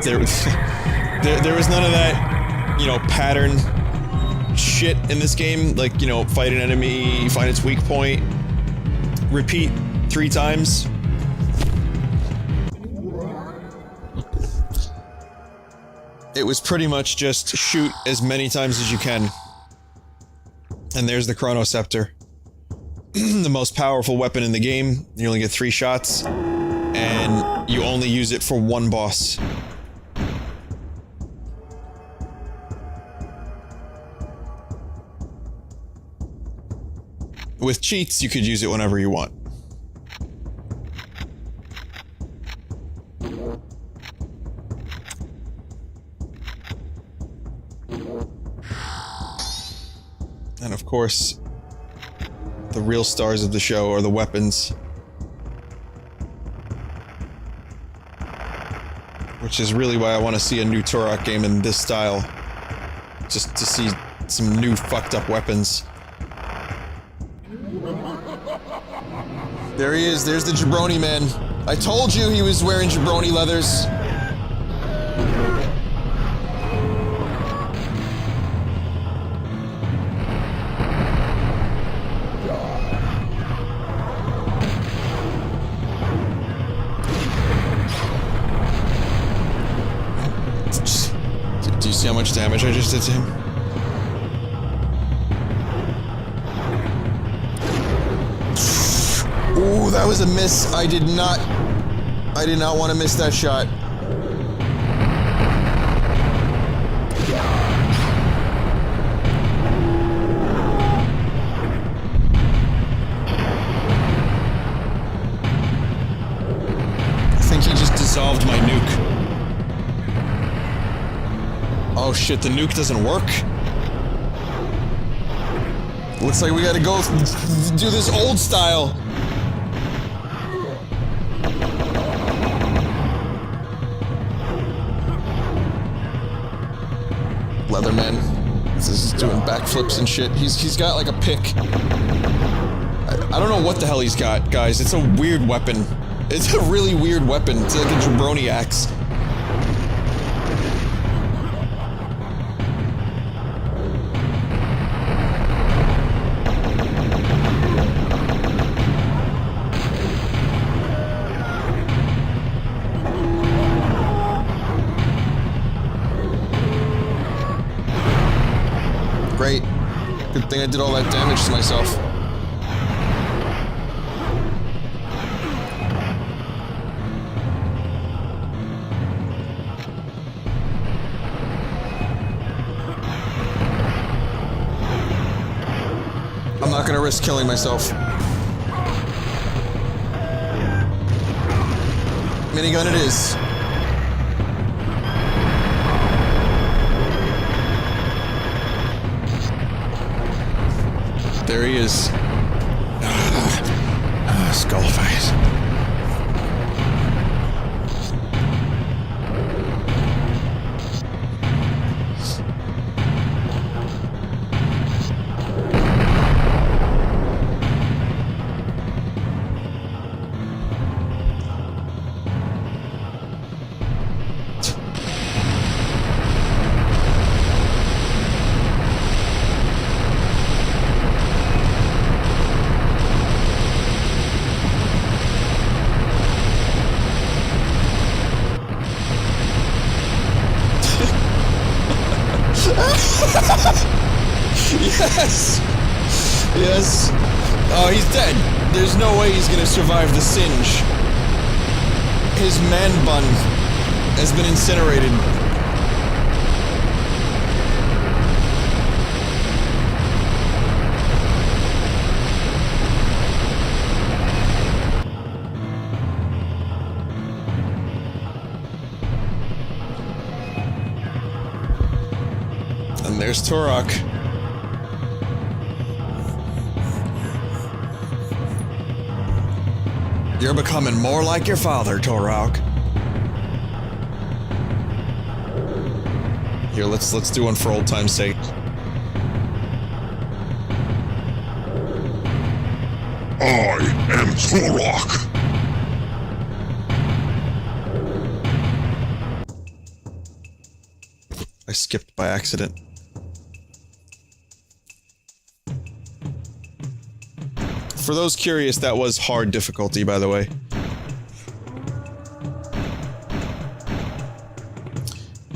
There was none of that, you know, pattern shit in this game. Like, you know, fight an enemy, find its weak point, repeat 3 times. It was pretty much just shoot as many times as you can. And there's the Chronoscepter. The most powerful weapon in the game. You only get 3 shots, and you only use it for 1 boss. With cheats, you could use it whenever you want. And of course, the real stars of the show are the weapons. Which is really why I want to see a new Turok game in this style. Just to see some new fucked up weapons. There he is, there's the jabroni man. I told you he was wearing jabroni leathers. Do you see how much damage I just did to him? Ooh, that was a miss. I did not want to miss that shot. I think he just dissolved my nuke. Oh shit, the nuke doesn't work? Looks like we gotta go do this old style. Leatherman. This is doing backflips and shit. He's got like a pick. I don't know what the hell he's got, guys. It's a weird weapon. It's a really weird weapon. It's like a jabroni axe. Great. Good thing I did all that damage to myself. I'm not gonna risk killing myself. Minigun it is. There he is. Skull face. Yes! Yes. Oh, he's dead. There's no way he's gonna survive the singe. His man bun has been incinerated. And there's Turok. You're becoming more like your father, Turok. Here, let's do one for old time's sake. I am Turok. I skipped by accident. For those curious, that was hard difficulty, by the way.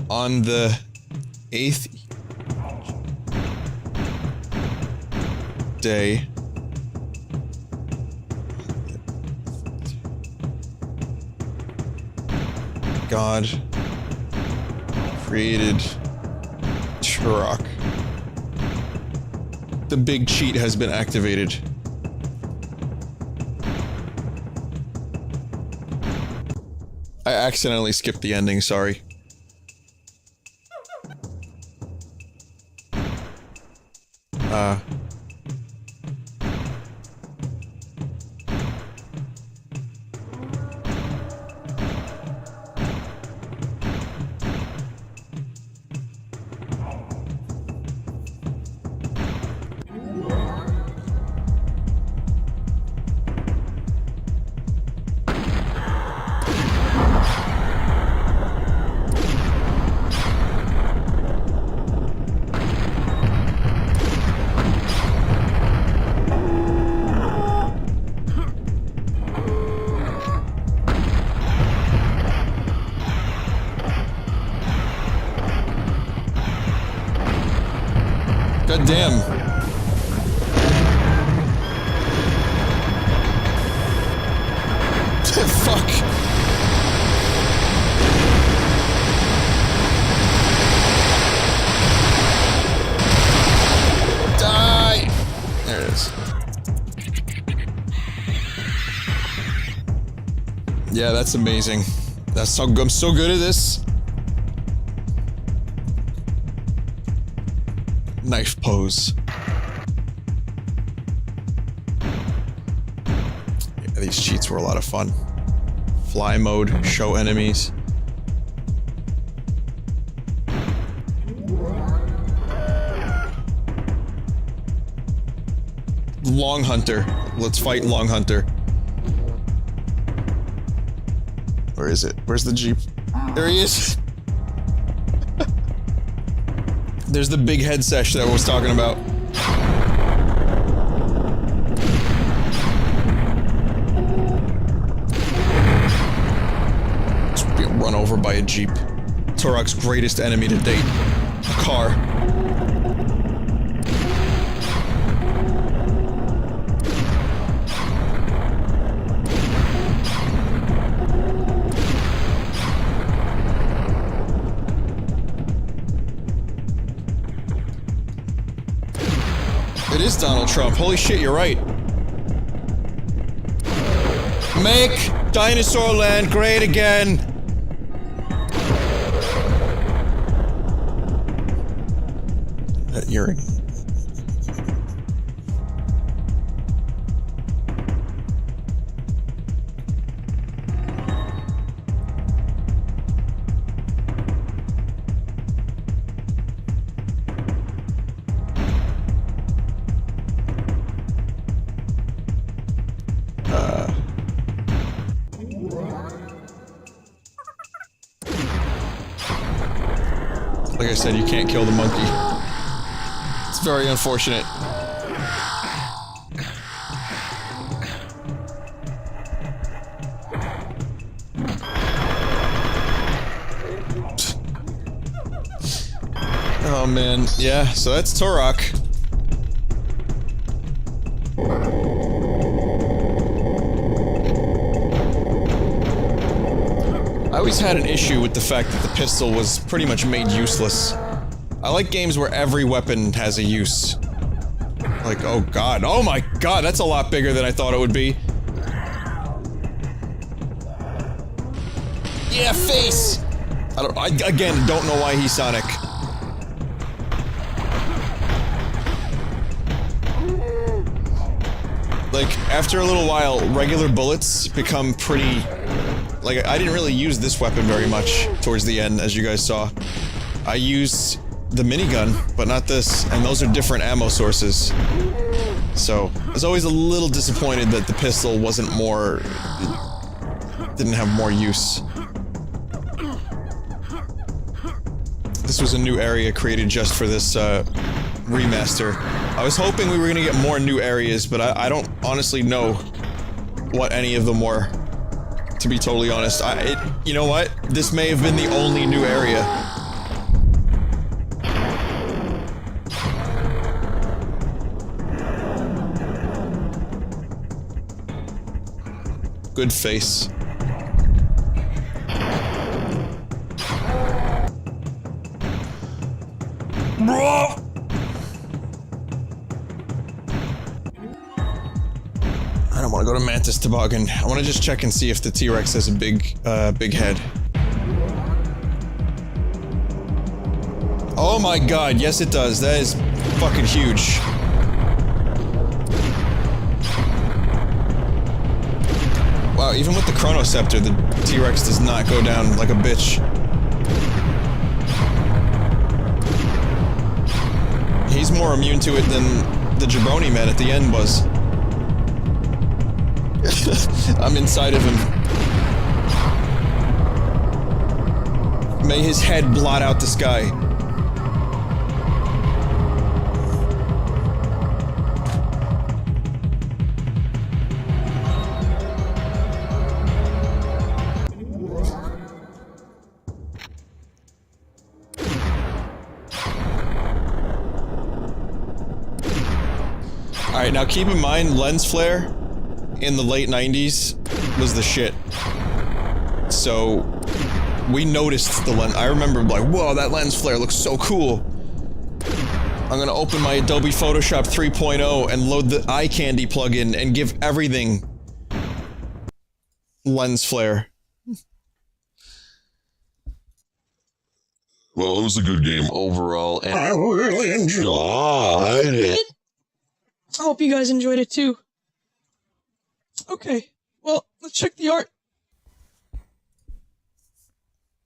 On the 8th day, God created Turok. The big cheat has been activated. I accidentally skipped the ending, sorry. God damn. Fuck. Die! There it is. Yeah, that's amazing. That's so I'm so good at this. Knife pose. Those were a lot of fun. Fly mode, show enemies. Long Hunter. Let's fight Long Hunter. Where is it? Where's the Jeep? There he is! There's the big head sesh that I was talking about. Just get run over by a Jeep. Turok's greatest enemy to date. A car. It is Donald Trump. Holy shit, you're right. Make Dinosaur Land great again. That earring. Like I said, you can't kill the monkey. It's very unfortunate. Oh man, yeah, so that's Turok. I always had an issue with the fact that the pistol was pretty much made useless. I like games where every weapon has a use. Like, oh god, oh my god, that's a lot bigger than I thought it would be. Yeah, face! I again, don't know why he's Sonic. Like, after a little while, regular bullets become pretty... Like, I didn't really use this weapon very much towards the end, as you guys saw. I used the minigun, but not this, and those are different ammo sources. So, I was always a little disappointed that the pistol wasn't more... didn't have more use. This was a new area created just for this, remaster. I was hoping we were gonna get more new areas, but I don't honestly know what any of them were. To be totally honest, you know what? This may have been the only new area. Good face. Bro! I don't want to go to Mantis Toboggan. I want to just check and see if the T-Rex has a big head. Oh my god, yes it does. That is fucking huge. Wow, even with the Chronoscepter, the T-Rex does not go down like a bitch. He's more immune to it than the Jabroni Man at the end was. I'm inside of him. May his head blot out the sky. Alright, now keep in mind, lens flare in the late 90s was the shit. So, we noticed the lens. I remember like, whoa, that lens flare looks so cool. I'm gonna open my Adobe Photoshop 3.0 and load the eye candy plugin and give everything lens flare. Well, it was a good game overall, and I really enjoyed it. I hope you guys enjoyed it too. Okay, well, Let's check the art.